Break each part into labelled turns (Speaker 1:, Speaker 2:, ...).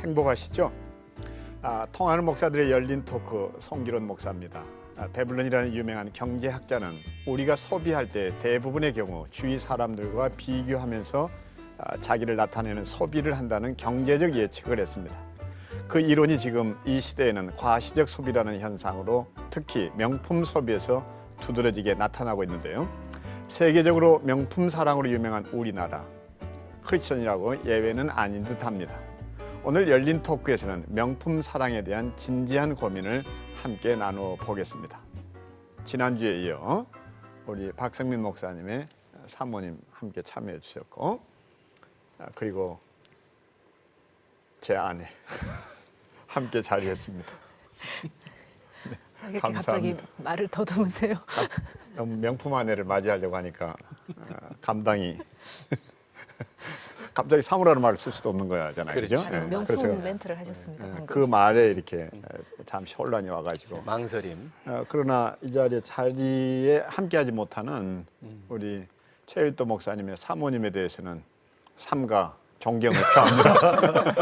Speaker 1: 행복하시죠? 통하는 목사들의 열린 토크 송기론 목사입니다. 베블론이라는 유명한 경제학자는 우리가 소비할 때 대부분의 경우 주위 사람들과 비교하면서 자기를 나타내는 소비를 한다는 경제적 예측을 했습니다. 그 이론이 지금 이 시대에는 과시적 소비라는 현상으로 특히 명품 소비에서 두드러지게 나타나고 있는데요. 세계적으로 명품 사랑으로 유명한 우리나라, 크리스천이라고 예외는 아닌 듯합니다. 오늘 열린 토크에서는 명품 사랑에 대한 진지한 고민을 함께 나누어 보겠습니다. 지난주에 이어 우리 박성민 목사님의 사모님 함께 참여해 주셨고, 그리고 제 아내 함께 자리했습니다.
Speaker 2: 이렇게 갑자기 말을 더듬으세요.
Speaker 1: 너무 명품 아내를 맞이하려고 하니까 감당이 갑자기 사무라는 말을 쓸 수도 없는 거잖아요.
Speaker 3: 그렇죠.
Speaker 1: 그죠?
Speaker 2: 명품 멘트를 하셨습니다. 방금.
Speaker 1: 그 말에 이렇게 잠시 혼란이 와가지고
Speaker 3: 망설임.
Speaker 1: 그러나 이 자리에 함께하지 못하는 우리 최일도 목사님의 사모님에 대해서는 삼가 존경을 표합니다.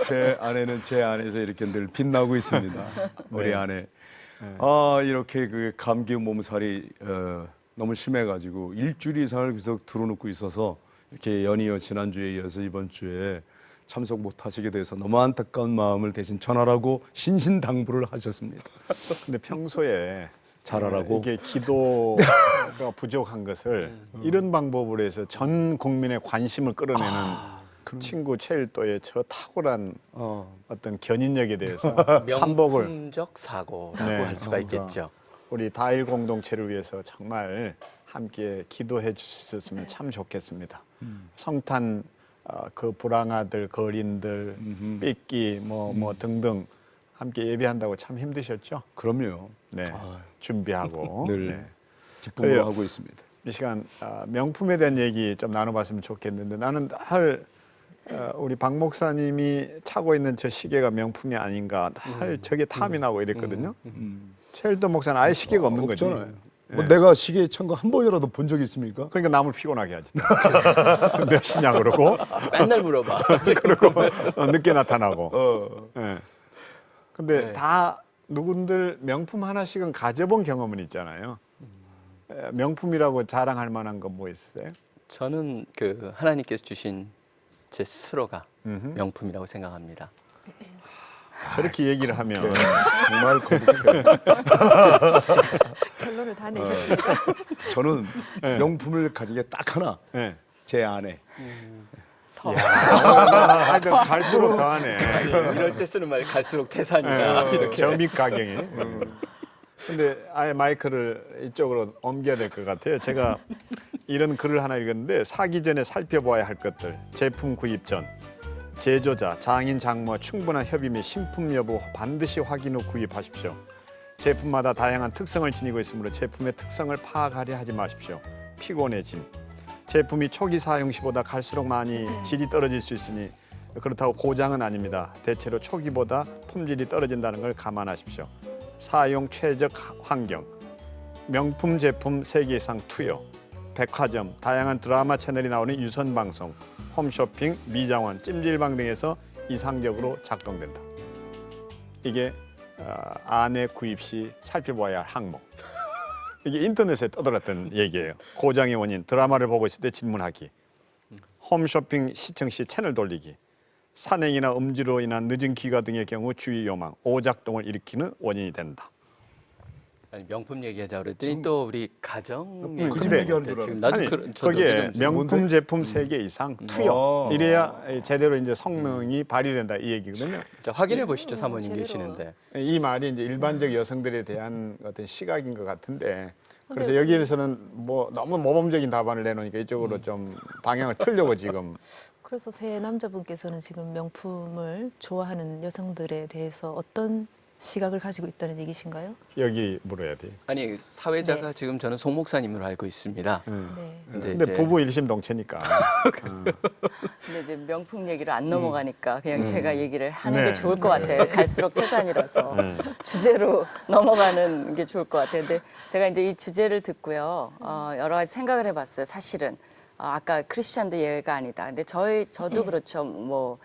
Speaker 4: 제 아내는 제 안에서 이렇게 늘 빛나고 있습니다. 우리 아내. 이렇게 그 감기 몸살이 너무 심해가지고 일주일 이상을 계속 들어놓고 있어서 이렇게 연이어 지난주에 이어서 이번 주에 참석 못하시게 돼서 너무 안타까운 마음을 대신 전하라고 신신당부를 하셨습니다.
Speaker 1: 근데 평소에
Speaker 4: 잘하라고.
Speaker 1: 이게 기도가 부족한 것을 이런 방법으로 해서 전 국민의 관심을 끌어내는 친구 최일도의 저 탁월한 어떤 견인력에 대해서 한복을
Speaker 3: 명품적 사고라고
Speaker 1: 네,
Speaker 3: 할 수가 있겠죠.
Speaker 1: 우리 다일 공동체를 위해서 정말 함께 기도해 주셨으면 참 좋겠습니다. 성탄 그 불황아들, 거린들, 삐끼 뭐 등등 함께 예배한다고 참 힘드셨죠?
Speaker 4: 그럼요.
Speaker 1: 네, 준비하고
Speaker 4: 늘
Speaker 1: 네.
Speaker 4: 기쁨으로
Speaker 1: 그래요.
Speaker 4: 하고 있습니다.
Speaker 1: 이 시간 명품에 대한 얘기 좀 나눠봤으면 좋겠는데 나는 늘 우리 박 목사님이 차고 있는 저 시계가 명품이 아닌가 늘 저게 탐이 나고 이랬거든요. 최일도 목사는 아예 시계가 없는 거지.
Speaker 4: 없잖아요. 뭐 내가 시계 찬 거 한 번이라도 본 적이 있습니까?
Speaker 1: 그러니까 남을 피곤하게 하지. 몇 시냐 그러고
Speaker 3: 맨날 물어봐.
Speaker 1: 그러고 늦게 나타나고. 예. 근데
Speaker 3: 네.
Speaker 1: 다 누군들 명품 하나씩은 가져본 경험은 있잖아요. 명품이라고 자랑할 만한 건 뭐 있어요?
Speaker 3: 저는 그 하나님께서 주신 제 스스로가 명품이라고 생각합니다.
Speaker 1: 저렇게 얘기를 하면
Speaker 4: 정말 거북해요.
Speaker 2: 결론을 다 내셨습니다.
Speaker 4: 저는 명품을 가진 게 딱 하나.
Speaker 1: 네.
Speaker 4: 제 아내.
Speaker 1: 하여튼 갈수록 더하네.
Speaker 3: 이럴 때 쓰는 말 갈수록 태산이다. 이렇게.
Speaker 1: 저밑 가경이. 근데 아예 마이크를 이쪽으로 옮겨야 될 것 같아요. 제가 이런 글을 하나 읽었는데 사기 전에 살펴봐야 할 것들. 제품 구입 전. 제조자, 장인, 장모와 충분한 협의 및 신품 여부 반드시 확인 후 구입하십시오. 제품마다 다양한 특성을 지니고 있으므로 제품의 특성을 파악하려 하지 마십시오. 피곤해짐. 제품이 초기 사용 시보다 갈수록 많이 질이 떨어질 수 있으니 그렇다고 고장은 아닙니다. 대체로 초기보다 품질이 떨어진다는 걸 감안하십시오. 사용 최적 환경. 명품 제품 3개 이상 투여. 백화점, 다양한 드라마 채널이 나오는 유선 방송, 홈쇼핑, 미장원, 찜질방 등에서 이상적으로 작동된다. 이게 아내 구입 시 살펴봐야 할 항목. 이게 인터넷에 떠돌았던 얘기예요. 고장의 원인, 드라마를 보고 있을 때 질문하기, 홈쇼핑 시청 시 채널 돌리기, 산행이나 음주로 인한 늦은 귀가 등의 경우 주의 요망, 오작동을 일으키는 원인이 된다.
Speaker 3: 아니, 명품 얘기하자 그랬더니 또 우리 가정
Speaker 4: 그 집 얘기하는 줄
Speaker 3: 지금
Speaker 4: 알았어.
Speaker 3: 나도
Speaker 1: 아니,
Speaker 3: 그런 저도
Speaker 1: 거기에
Speaker 3: 지금
Speaker 1: 명품 제품 3개 이상 투여.
Speaker 4: 아.
Speaker 1: 이래야 제대로 이제 성능이 발휘된다 이 얘기거든요.
Speaker 3: 자, 확인해 보시죠. 사모님
Speaker 2: 제대로.
Speaker 3: 계시는데.
Speaker 1: 이 말이 이제 일반적 여성들에 대한 어떤 시각인 것 같은데 그래서 여기에서는 뭐 너무 모범적인 답안을 내놓으니까 이쪽으로 좀 방향을 틀려고 지금
Speaker 2: 그래서 새 남자분께서는 지금 명품을 좋아하는 여성들에 대해서 어떤 시각을 가지고 있다는 얘기신가요?
Speaker 1: 여기 물어야 돼요.
Speaker 3: 아니, 사회자가
Speaker 2: 네.
Speaker 3: 지금 저는 송 목사님으로 알고 있습니다.
Speaker 2: 네.
Speaker 1: 근데
Speaker 3: 이제
Speaker 1: 부부 일심동체니까.
Speaker 5: 근데 이제 명품 얘기를 안 넘어가니까 그냥 제가 얘기를 하는
Speaker 1: 네.
Speaker 5: 게 좋을 것 같아요. 갈수록 태산이라서
Speaker 1: 네.
Speaker 5: 주제로 넘어가는 게 좋을 것 같아요. 근데 제가 이제 이 주제를 듣고요, 여러 가지 생각을 해봤어요. 사실은 아까 크리스찬도 예외가 아니다. 근데 저도 그렇죠. 뭐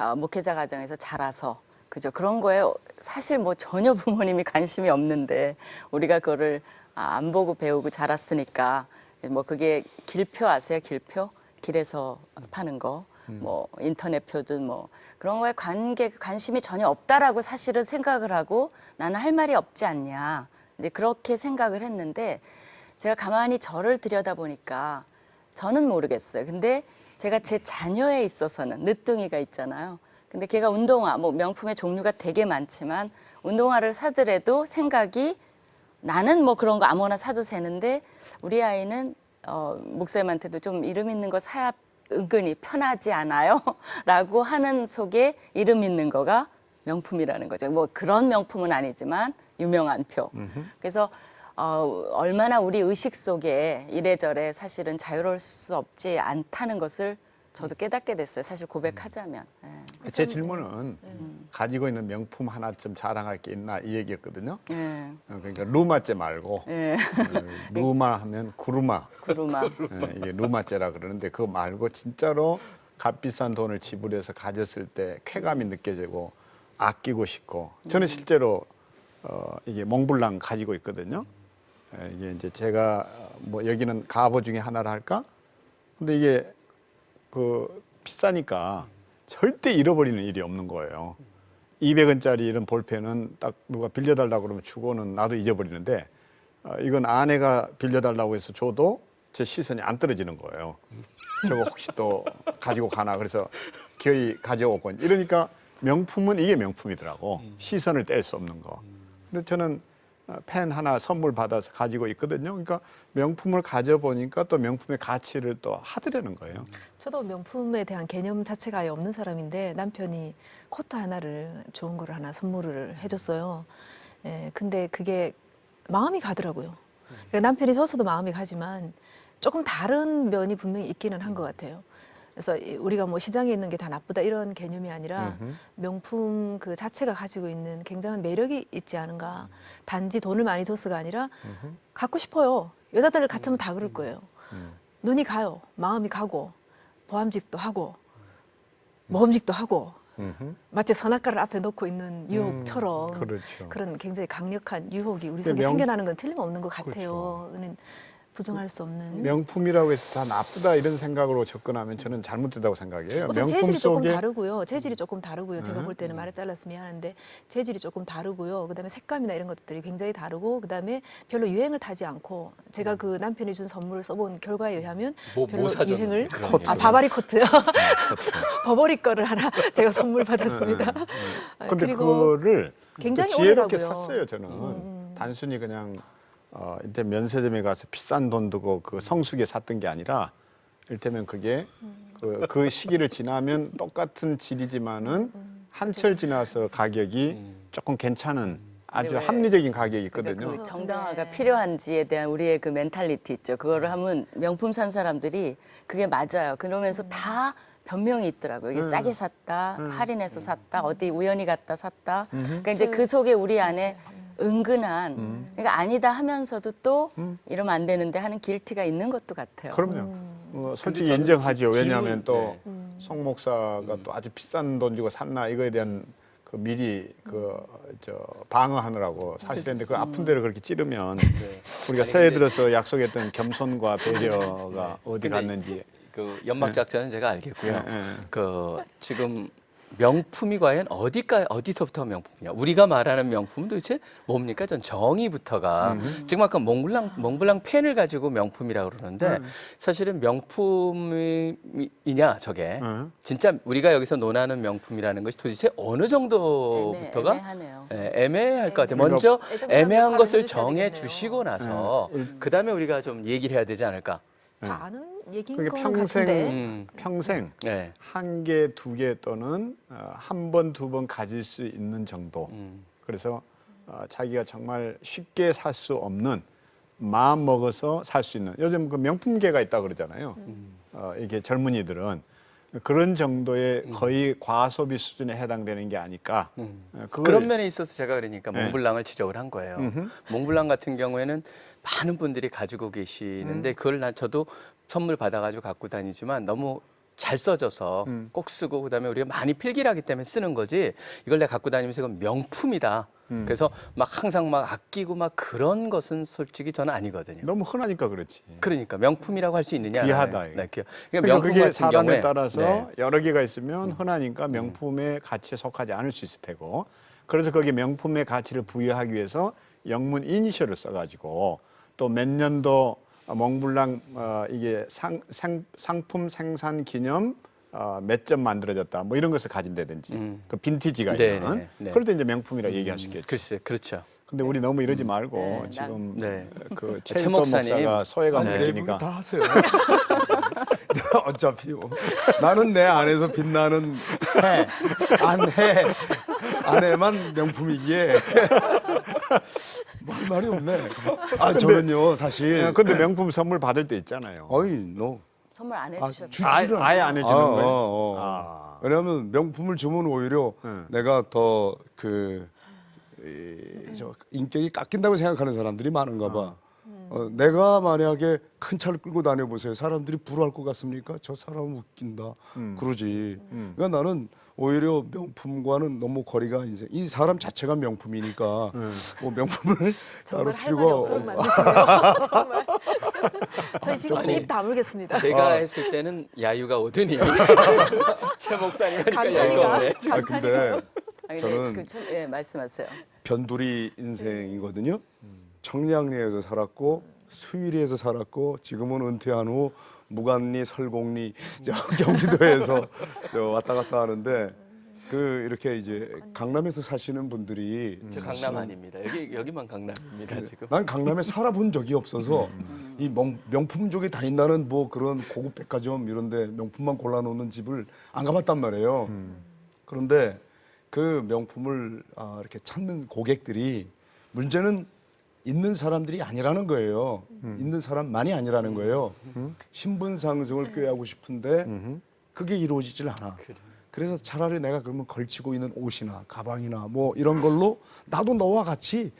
Speaker 5: 목회자 가정에서 자라서 그죠. 그런 거에 사실 뭐 전혀 부모님이 관심이 없는데 우리가 그거를 안 보고 배우고 자랐으니까 뭐 그게 길표 아세요? 길표? 길에서 파는 거. 뭐 인터넷 표든 뭐 그런 거에 관심이 전혀 없다라고 사실은 생각을 하고 나는 할 말이 없지 않냐. 이제 그렇게 생각을 했는데 제가 가만히 저를 들여다보니까 저는 모르겠어요. 근데 제가 제 자녀에 있어서는 늦둥이가 있잖아요. 근데 걔가 운동화, 뭐 명품의 종류가 되게 많지만 운동화를 사더라도 생각이 나는 뭐 그런 거 아무거나 사도 되는데 우리 아이는 목사님한테도 좀 이름 있는 거 사야 은근히 편하지 않아요? 라고 하는 속에 이름 있는 거가 명품이라는 거죠. 뭐 그런 명품은 아니지만 유명한 표. 그래서 얼마나 우리 의식 속에 이래저래 사실은 자유로울 수 없지 않다는 것을 저도 깨닫게 됐어요. 사실 고백하자면. 예.
Speaker 1: 제 질문은 가지고 있는 명품 하나쯤 자랑할 게 있나 이 얘기였거든요.
Speaker 5: 예.
Speaker 1: 그러니까 루마제 말고
Speaker 5: 예.
Speaker 1: 루마 하면 구루마.
Speaker 5: 구루마.
Speaker 1: 이게 루마제라 그러는데 그거 말고 진짜로 값비싼 돈을 지불해서 가졌을 때 쾌감이 느껴지고 아끼고 싶고 저는 실제로 이게 몽블랑 가지고 있거든요. 이게 이제 제가 뭐 여기는 가보 중에 하나를 할까? 근데 이게 그 비싸니까 절대 잃어버리는 일이 없는 거예요. 200원짜리 이런 볼펜은 딱 누가 빌려달라고 그러면 주고는 나도 잊어버리는데 이건 아내가 빌려달라고 해서 줘도 제 시선이 안 떨어지는 거예요. 저거 혹시 또 가지고 가나 그래서 거의 가져오고 이러니까 명품은 이게 명품이더라고. 시선을 뗄 수 없는 거. 근데 저는 펜 하나 선물 받아서 가지고 있거든요. 그러니까 명품을 가져보니까 또 명품의 가치를 또 하더라는 거예요.
Speaker 2: 저도 명품에 대한 개념 자체가 아예 없는 사람인데 남편이 코트 하나를 좋은 거를 하나 선물을 해줬어요. 예, 근데 그게 마음이 가더라고요. 그러니까 남편이 줘서도 마음이 가지만 조금 다른 면이 분명히 있기는 한 것 같아요. 그래서 우리가 뭐 시장에 있는 게 다 나쁘다 이런 개념이 아니라 명품 그 자체가 가지고 있는 굉장한 매력이 있지 않은가. 단지 돈을 많이 줬어가 아니라 갖고 싶어요. 여자들 같으면 다 그럴 거예요. 눈이 가요. 마음이 가고 보암직도 하고 모험직도 하고 마치 선악과를 앞에 놓고 있는 유혹처럼
Speaker 1: 그렇죠.
Speaker 2: 그런 굉장히 강력한 유혹이 우리
Speaker 1: 근데
Speaker 2: 속에
Speaker 1: 명-
Speaker 2: 생겨나는 건 틀림없는 것
Speaker 1: 그렇죠.
Speaker 2: 같아요. 는 부정할 수 없는.
Speaker 1: 명품이라고 해서 다 나쁘다 이런 생각으로 접근하면 저는 잘못됐다고 생각해요.
Speaker 2: 우선
Speaker 1: 명품
Speaker 2: 재질이 조금
Speaker 1: 속에
Speaker 2: 다르고요. 재질이 조금 다르고요. 제가 볼 때는 말을 잘라서 미안한데 재질이 조금 다르고요. 그다음에 색감이나 이런 것들이 굉장히 다르고 그다음에 별로 유행을 타지 않고 제가 그 남편이 준 선물을 써본 결과에 의하면
Speaker 3: 뭐
Speaker 2: 별로
Speaker 3: 사줬는데
Speaker 2: 유행을
Speaker 3: 그런
Speaker 1: 코트.
Speaker 2: 바바리 코트요. 버버리 거를 하나 제가 선물 받았습니다.
Speaker 1: 근데
Speaker 2: 그리고
Speaker 1: 그거를
Speaker 2: 굉장히
Speaker 1: 또 지혜롭게
Speaker 2: 오래가고요.
Speaker 1: 샀어요 저는. 단순히 그냥 이때 면세점에 가서 비싼 돈 두고 그 성수기에 샀던 게 아니라 이를테면 그게 그 시기를 지나면 똑같은 질이지만은 한철 지나서 가격이 조금 괜찮은 아주
Speaker 5: 네, 왜-
Speaker 1: 합리적인 가격이 있거든요.
Speaker 5: 그러니까 그
Speaker 2: 그래서-
Speaker 5: 정당화가
Speaker 2: 네.
Speaker 5: 필요한지에 대한 우리의 그 멘탈리티 있죠. 그거를 하면 명품 산 사람들이 그게 맞아요. 그러면서 다 변명이 있더라고요. 이게 싸게 샀다, 할인해서 샀다, 어디 우연히 갔다 샀다. 그러니까 이제 그 속에 우리 안에 은근한 그러니까 아니다 하면서도 또 이러면 안 되는데 하는 길티가 있는 것도 같아요.
Speaker 1: 그럼요. 솔직히
Speaker 3: 저는
Speaker 1: 인정하죠.
Speaker 3: 질문-
Speaker 1: 왜냐하면 또
Speaker 3: 네.
Speaker 1: 송 목사가 또 아주 비싼 돈 주고 샀나 이거에 대한 그 미리 방어하느라고 사실인데 그 아픈 데를 그렇게 찌르면
Speaker 3: 네.
Speaker 1: 우리가
Speaker 3: 아니,
Speaker 1: 새해
Speaker 3: 근데-
Speaker 1: 들어서 약속했던 겸손과 배려가 어디
Speaker 3: 근데
Speaker 1: 갔는지.
Speaker 3: 그 연막 작전은 제가 알겠고요.
Speaker 1: 네.
Speaker 3: 그 지금 명품이 과연 어디서부터 명품이냐? 우리가 말하는 명품은 도대체 뭡니까? 전 정의부터가 지금 아까 몽블랑 펜을 가지고 명품이라고 그러는데 사실은 명품이냐 저게 진짜 우리가 여기서 논하는 명품이라는 것이 도대체 어느 정도부터가
Speaker 5: 애매하네요.
Speaker 3: 애매할 것 같아요.
Speaker 1: 그러니까
Speaker 3: 먼저
Speaker 2: 애정표현을
Speaker 3: 애매한
Speaker 2: 발음해
Speaker 3: 것을
Speaker 2: 주셔야
Speaker 3: 정해
Speaker 2: 되겠네요.
Speaker 3: 주시고 나서 그다음에 우리가 좀 얘기를 해야 되지 않을까?
Speaker 2: 다 아는 얘기인
Speaker 1: 그러니까
Speaker 2: 것
Speaker 1: 평생
Speaker 2: 같은데.
Speaker 1: 평생
Speaker 3: 네.
Speaker 1: 한 개, 두 개 또는 한 번, 두 번 가질 수 있는 정도. 그래서 자기가 정말 쉽게 살 수 없는 마음 먹어서 살 수 있는 요즘 그 명품계가 있다 그러잖아요. 이게 젊은이들은 그런 정도의 거의 과소비 수준에 해당되는 게 아닐까. 그걸
Speaker 3: 그런 면에 있어서 제가 그러니까
Speaker 1: 네.
Speaker 3: 몽블랑을 지적을 한 거예요. 몽블랑 같은 경우에는 많은 분들이 가지고 계시는데 그걸 저도 선물 받아가지고 갖고 다니지만 너무 잘 써져서 꼭 쓰고 그다음에 우리가 많이 필기하기 때문에 쓰는 거지 이걸 내가 갖고 다니면서 이건 명품이다. 그래서 막 항상 막 아끼고 막 그런 것은 솔직히 저는 아니거든요.
Speaker 1: 너무 흔하니까 그렇지.
Speaker 3: 그러니까 명품이라고 할 수 있느냐?
Speaker 1: 귀하다,
Speaker 3: 네,
Speaker 1: 이거.
Speaker 3: 그러니까
Speaker 1: 그러니까
Speaker 3: 명품
Speaker 1: 그게
Speaker 3: 같은
Speaker 1: 사람에
Speaker 3: 경우에
Speaker 1: 따라서
Speaker 3: 네.
Speaker 1: 여러 개가 있으면 흔하니까 명품의 가치에 속하지 않을 수 있을 테고 그래서 거기에 명품의 가치를 부여하기 위해서 영문 이니셜을 써가지고 또 몇 년도 몽블랑 이게 상품 생산 기념 몇 점 만들어졌다 뭐 이런 것을 가진다든지 그 빈티지가
Speaker 3: 네,
Speaker 1: 있는
Speaker 3: 네, 네.
Speaker 1: 그럴 때 이제 명품이라 얘기할 수 있겠죠.
Speaker 3: 글쎄, 그렇죠.
Speaker 1: 근데 우리 너무 이러지 말고
Speaker 5: 네,
Speaker 1: 지금
Speaker 3: 네.
Speaker 1: 그
Speaker 3: 최
Speaker 1: 최일도
Speaker 3: 목사님.
Speaker 1: 목사가 소외감
Speaker 4: 대부분
Speaker 1: 느끼니까
Speaker 4: 다 하세요. 어차피요. 나는 내 안에서 빛나는 안에만 명품이기에 할 말이 없네. 저는요 사실.
Speaker 1: 근데 명품 선물 받을 때 있잖아요.
Speaker 4: 어이 너.
Speaker 5: 선물 안 해주셨어요.
Speaker 4: 주지
Speaker 1: 아예 안 해주는 거예요.
Speaker 4: 왜냐하면 명품을 주면 오히려 내가 더 그 인격이 깎인다고 생각하는 사람들이 많은가 봐. 내가 만약에 큰 차를 끌고 다녀 보세요. 사람들이 부러워할 것 같습니까? 저 사람 웃긴다. 그러지. 그러니까 나는 오히려 명품과는 너무 거리가 이제 이 사람 자체가 명품이니까 뭐 명품을 따로
Speaker 2: 정말 할 말이
Speaker 4: 필요가
Speaker 2: 없도록
Speaker 4: 없-
Speaker 2: 만드시네요. 정말. 저희 지금
Speaker 3: 아니,
Speaker 2: 입 다물겠습니다.
Speaker 3: 제가 했을 때는 야유가 오더니 최 목사님 하니까
Speaker 2: 간단히가.
Speaker 3: 야유가 오네.
Speaker 4: 근데
Speaker 5: 아니,
Speaker 4: 저는
Speaker 5: 예, 말씀하세요.
Speaker 4: 변두리 인생이거든요. 청량리에서 살았고 수유리에서 살았고 지금은 은퇴한 후 무관리 설곡리 경기도에서 왔다 갔다 하는데 그 이렇게 이제 강남에서 사시는 분들이
Speaker 3: 저 강남 아닙니다. 여기만 강남입니다 지금.
Speaker 4: 난 강남에 살아본 적이 없어서 이 명품 쪽에 다닌다는 뭐 그런 고급 백화점 이런데 명품만 골라놓는 집을 안 가봤단 말이에요. 그런데 그 명품을 이렇게 찾는 고객들이 문제는 있는 사람들이 아니라는 거예요. 있는 사람만이 아니라는 거예요. 신분 상승을 꾀하고 싶은데 그게 이루어지질 않아. 그래서 차라리 내가 그러면 걸치고 있는 옷이나 가방이나 뭐 이런 걸로 나도 너와 같이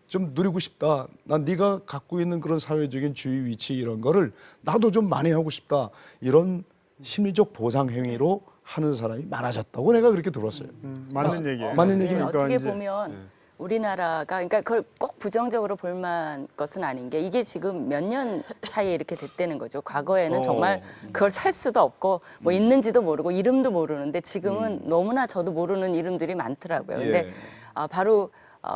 Speaker 4: 좀 누리고 싶다. 난 네가 갖고 있는 그런 사회적인 지위 위치 이런 거를 나도 좀 만회하고 싶다. 이런 심리적 보상 행위로 하는 사람이 많아졌다고 내가 그렇게 들었어요.
Speaker 1: 맞는 얘기예요.
Speaker 4: 맞는
Speaker 5: 네,
Speaker 4: 얘기니까
Speaker 5: 어떻게
Speaker 1: 이제,
Speaker 5: 보면 우리나라가 그러니까 그걸 꼭 부정적으로 볼 만한 것은 아닌 게 이게 지금 몇 년 사이에 이렇게 됐다는 거죠. 과거에는 정말 그걸 살 수도 없고 뭐 있는지도 모르고 이름도 모르는데 지금은 너무나 저도 모르는 이름들이 많더라고요. 근데 바로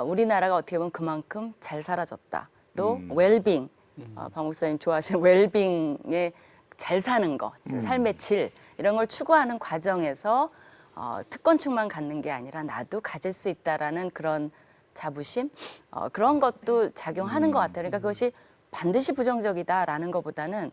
Speaker 5: 우리나라가 어떻게 보면 그만큼 잘 살아졌다. 또 웰빙, 박 목사님 좋아하시는 웰빙에 잘 사는 거, 삶의 질 이런 걸 추구하는 과정에서 특권층만 갖는 게 아니라 나도 가질 수 있다라는 그런 자부심 그런 것도 작용하는 것 같아요. 그러니까 그것이 반드시 부정적이다라는 것보다는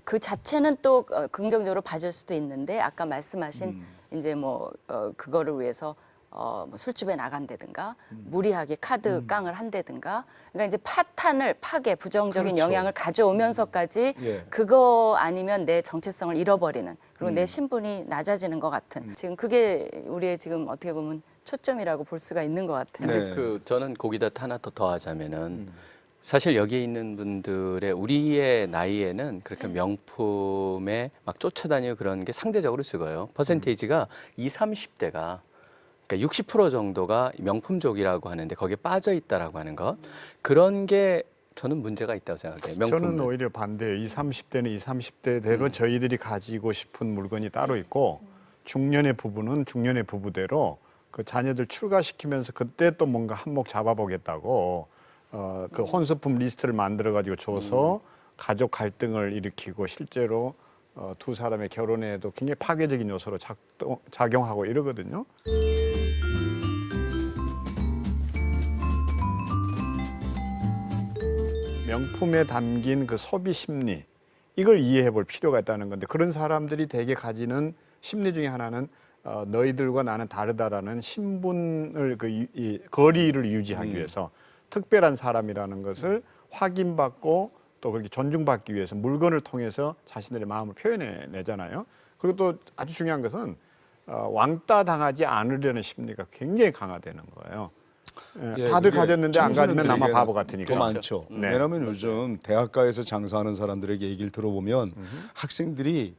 Speaker 5: 그 자체는 또 긍정적으로 봐줄 수도 있는데 아까 말씀하신 이제 뭐 그거를 위해서 뭐 술집에 나간다든가 무리하게 카드 깡을 한다든가 그러니까 이제 파괴 부정적인
Speaker 4: 그렇죠.
Speaker 5: 영향을 가져오면서까지
Speaker 4: 예.
Speaker 5: 그거 아니면 내 정체성을 잃어버리는 그리고 내 신분이 낮아지는 것 같은 지금 그게 우리의 지금 어떻게 보면 초점이라고 볼 수가 있는 것 같아요.
Speaker 4: 네.
Speaker 3: 근데 그 저는 거기다 하나 더 더하자면은 사실 여기에 있는 분들의 우리의 나이에는 그렇게 명품에 막 쫓아다니고 그런 게 상대적으로 적어요. 퍼센테이지가 20, 30대가 그러니까 60% 정도가 명품족이라고 하는데 거기에 빠져 있다라고 하는 것 그런 게 저는 문제가 있다고 생각해요. 명품은.
Speaker 1: 저는 오히려 반대예요. 20, 30대는 20, 30대대로 저희들이 가지고 싶은 물건이 따로 있고 중년의 부부는 중년의 부부대로 그 자녀들 출가시키면서 그때 또 뭔가 한몫 잡아보겠다고 그 혼수품 리스트를 만들어 가지고 줘서 가족 갈등을 일으키고 실제로 두 사람의 결혼에도 굉장히 파괴적인 요소로 작용하고 이러거든요. 명품에 담긴 그 소비 심리 이걸 이해해 볼 필요가 있다는 건데 그런 사람들이 대개 가지는 심리 중에 하나는 너희들과 나는 다르다라는 신분을 이 거리를 유지하기 위해서 특별한 사람이라는 것을 확인받고 또 그렇게 존중받기 위해서 물건을 통해서 자신들의 마음을 표현해내잖아요. 그리고 또 아주 중요한 것은 왕따 당하지 않으려는 심리가 굉장히 강화되는 거예요.
Speaker 4: 예,
Speaker 1: 다들
Speaker 4: 그게
Speaker 1: 가졌는데 안 가지면 나만
Speaker 4: 청소년들에게는
Speaker 1: 바보 같으니까.
Speaker 4: 더 많죠.
Speaker 1: 네.
Speaker 4: 왜냐하면 요즘 대학가에서 장사하는 사람들에게 얘기를 들어보면 학생들이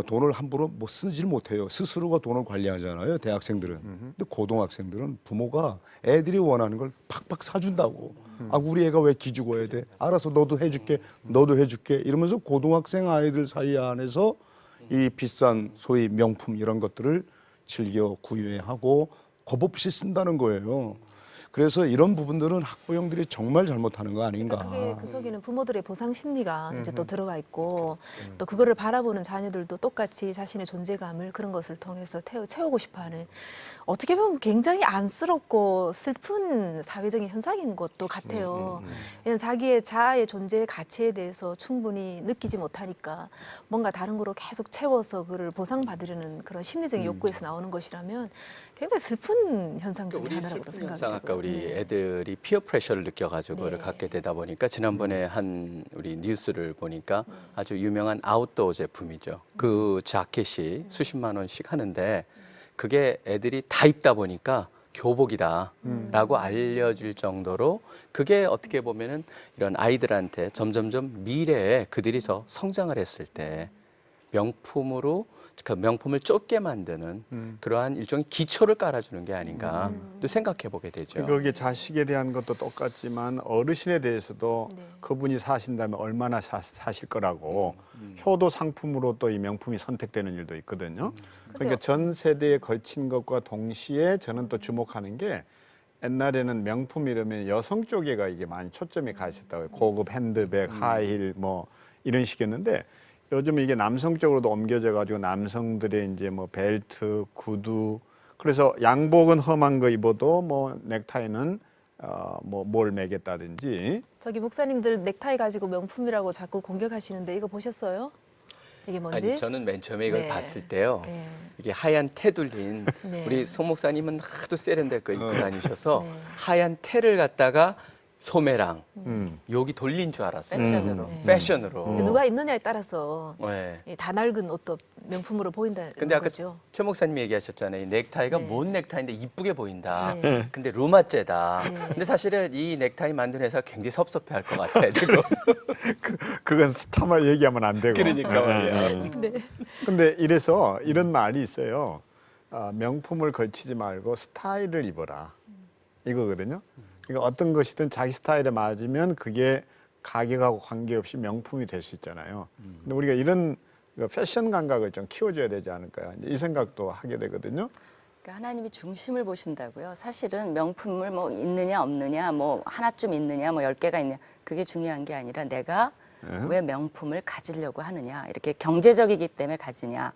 Speaker 4: 돈을 함부로 뭐 쓰질 못해요. 스스로가 돈을 관리하잖아요. 대학생들은. 근데 고등학생들은 부모가 애들이 원하는 걸 팍팍 사준다고. 아, 우리 애가 왜 기죽어야 돼? 알아서 너도 해줄게, 너도 해줄게. 이러면서 고등학생 아이들 사이 안에서 이 비싼 소위 명품 이런 것들을 즐겨 구매하고 겁 없이 쓴다는 거예요. 그래서 이런 부분들은 학부형들이 정말 잘못하는 거 아닌가.
Speaker 2: 그게 그 속에는 부모들의 보상 심리가 이제 또 들어가 있고 또 그거를 바라보는 자녀들도 똑같이 자신의 존재감을 그런 것을 통해서 채우고 싶어하는 어떻게 보면 굉장히 안쓰럽고 슬픈 사회적인 현상인 것도 같아요. 왜냐하면 자기의 자아의 존재의 가치에 대해서 충분히 느끼지 못하니까 뭔가 다른 거로 계속 채워서 그를 보상받으려는 그런 심리적인 욕구에서 나오는 것이라면 굉장히 슬픈 현상 중에
Speaker 3: 우리
Speaker 2: 하나라고도
Speaker 3: 슬픈
Speaker 2: 생각이
Speaker 3: 현상 아까
Speaker 2: 들고요.
Speaker 3: 우리
Speaker 2: 네.
Speaker 3: 애들이 피어 프레셔를 느껴가지고 그를
Speaker 2: 네.
Speaker 3: 갖게 되다 보니까 지난번에 한 우리 뉴스를 보니까 아주 유명한 아웃도어 제품이죠. 그 자켓이 수십만 원씩 하는데 그게 애들이 다 입다 보니까 교복이다라고 알려질 정도로 그게 어떻게 보면은 이런 아이들한테 점점점 미래에 그들이 더 성장을 했을 때 명품으로 그 명품을 쫓게 만드는 그러한 일종의 기초를 깔아주는 게 아닌가 또 생각해 보게 되죠.
Speaker 1: 거기에 자식에 대한 것도 똑같지만 어르신에 대해서도
Speaker 2: 네.
Speaker 1: 그분이 사신다면 얼마나 사실 거라고 효도 상품으로 또 이 명품이 선택되는 일도 있거든요. 그러니까 전 세대에 걸친 것과 동시에 저는 또 주목하는 게 옛날에는 명품 이러면 여성 쪽에가 이게 많이 초점이 가 있었다고요. 고급 핸드백, 하이힐 뭐 이런 식이었는데 요즘 이게 남성 쪽으로도 옮겨져 가지고 남성들의 이제 뭐 벨트, 구두 그래서 양복은 험한 거 입어도 뭐 넥타이는 뭐 뭘 매겠다든지
Speaker 2: 저기 목사님들 넥타이 가지고 명품이라고 자꾸 공격하시는데 이거 보셨어요? 이게 뭔지?
Speaker 3: 아니 저는 맨 처음에 이걸
Speaker 2: 네.
Speaker 3: 봤을 때요.
Speaker 2: 네.
Speaker 3: 이게 하얀 테 둘린
Speaker 2: 네.
Speaker 3: 우리 송 목사님은 하도 세련된 거 입고 다니셔서
Speaker 2: 네.
Speaker 3: 하얀 테를 갖다가 소매랑 여기 돌린 줄 알았어요.
Speaker 5: 패션으로.
Speaker 2: 네.
Speaker 3: 패션으로.
Speaker 2: 누가 입느냐에 따라서
Speaker 3: 네.
Speaker 2: 다 낡은 옷도 명품으로 보인다는
Speaker 3: 근데 아까
Speaker 2: 거죠.
Speaker 3: 최 목사님이 얘기하셨잖아요. 이 넥타이가
Speaker 2: 네.
Speaker 3: 뭔 넥타이인데 이쁘게 보인다.
Speaker 2: 네.
Speaker 3: 근데 루마째다.
Speaker 2: 네.
Speaker 3: 근데 사실은 이 넥타이 만든 회사 굉장히 섭섭해할 것 같아 지금.
Speaker 1: 그건 스타만 얘기하면 안 되고.
Speaker 3: 그러니까 말이야.
Speaker 2: 네.
Speaker 1: 근데 이래서 이런 말이 있어요. 명품을 걸치지 말고 스타일을 입어라. 이거거든요. 그러니까 어떤 것이든 자기 스타일에 맞으면 그게 가격하고 관계없이 명품이 될 수 있잖아요. 근데 우리가 이런 패션 감각을 좀 키워줘야 되지 않을까요? 이제 이 생각도 하게 되거든요.
Speaker 5: 그러니까 하나님이 중심을 보신다고요. 사실은 명품을 뭐 있느냐 없느냐, 뭐 하나쯤 있느냐, 뭐 10개가 있느냐 그게 중요한 게 아니라 내가 왜 명품을 가지려고 하느냐. 이렇게 경제적이기 때문에 가지냐.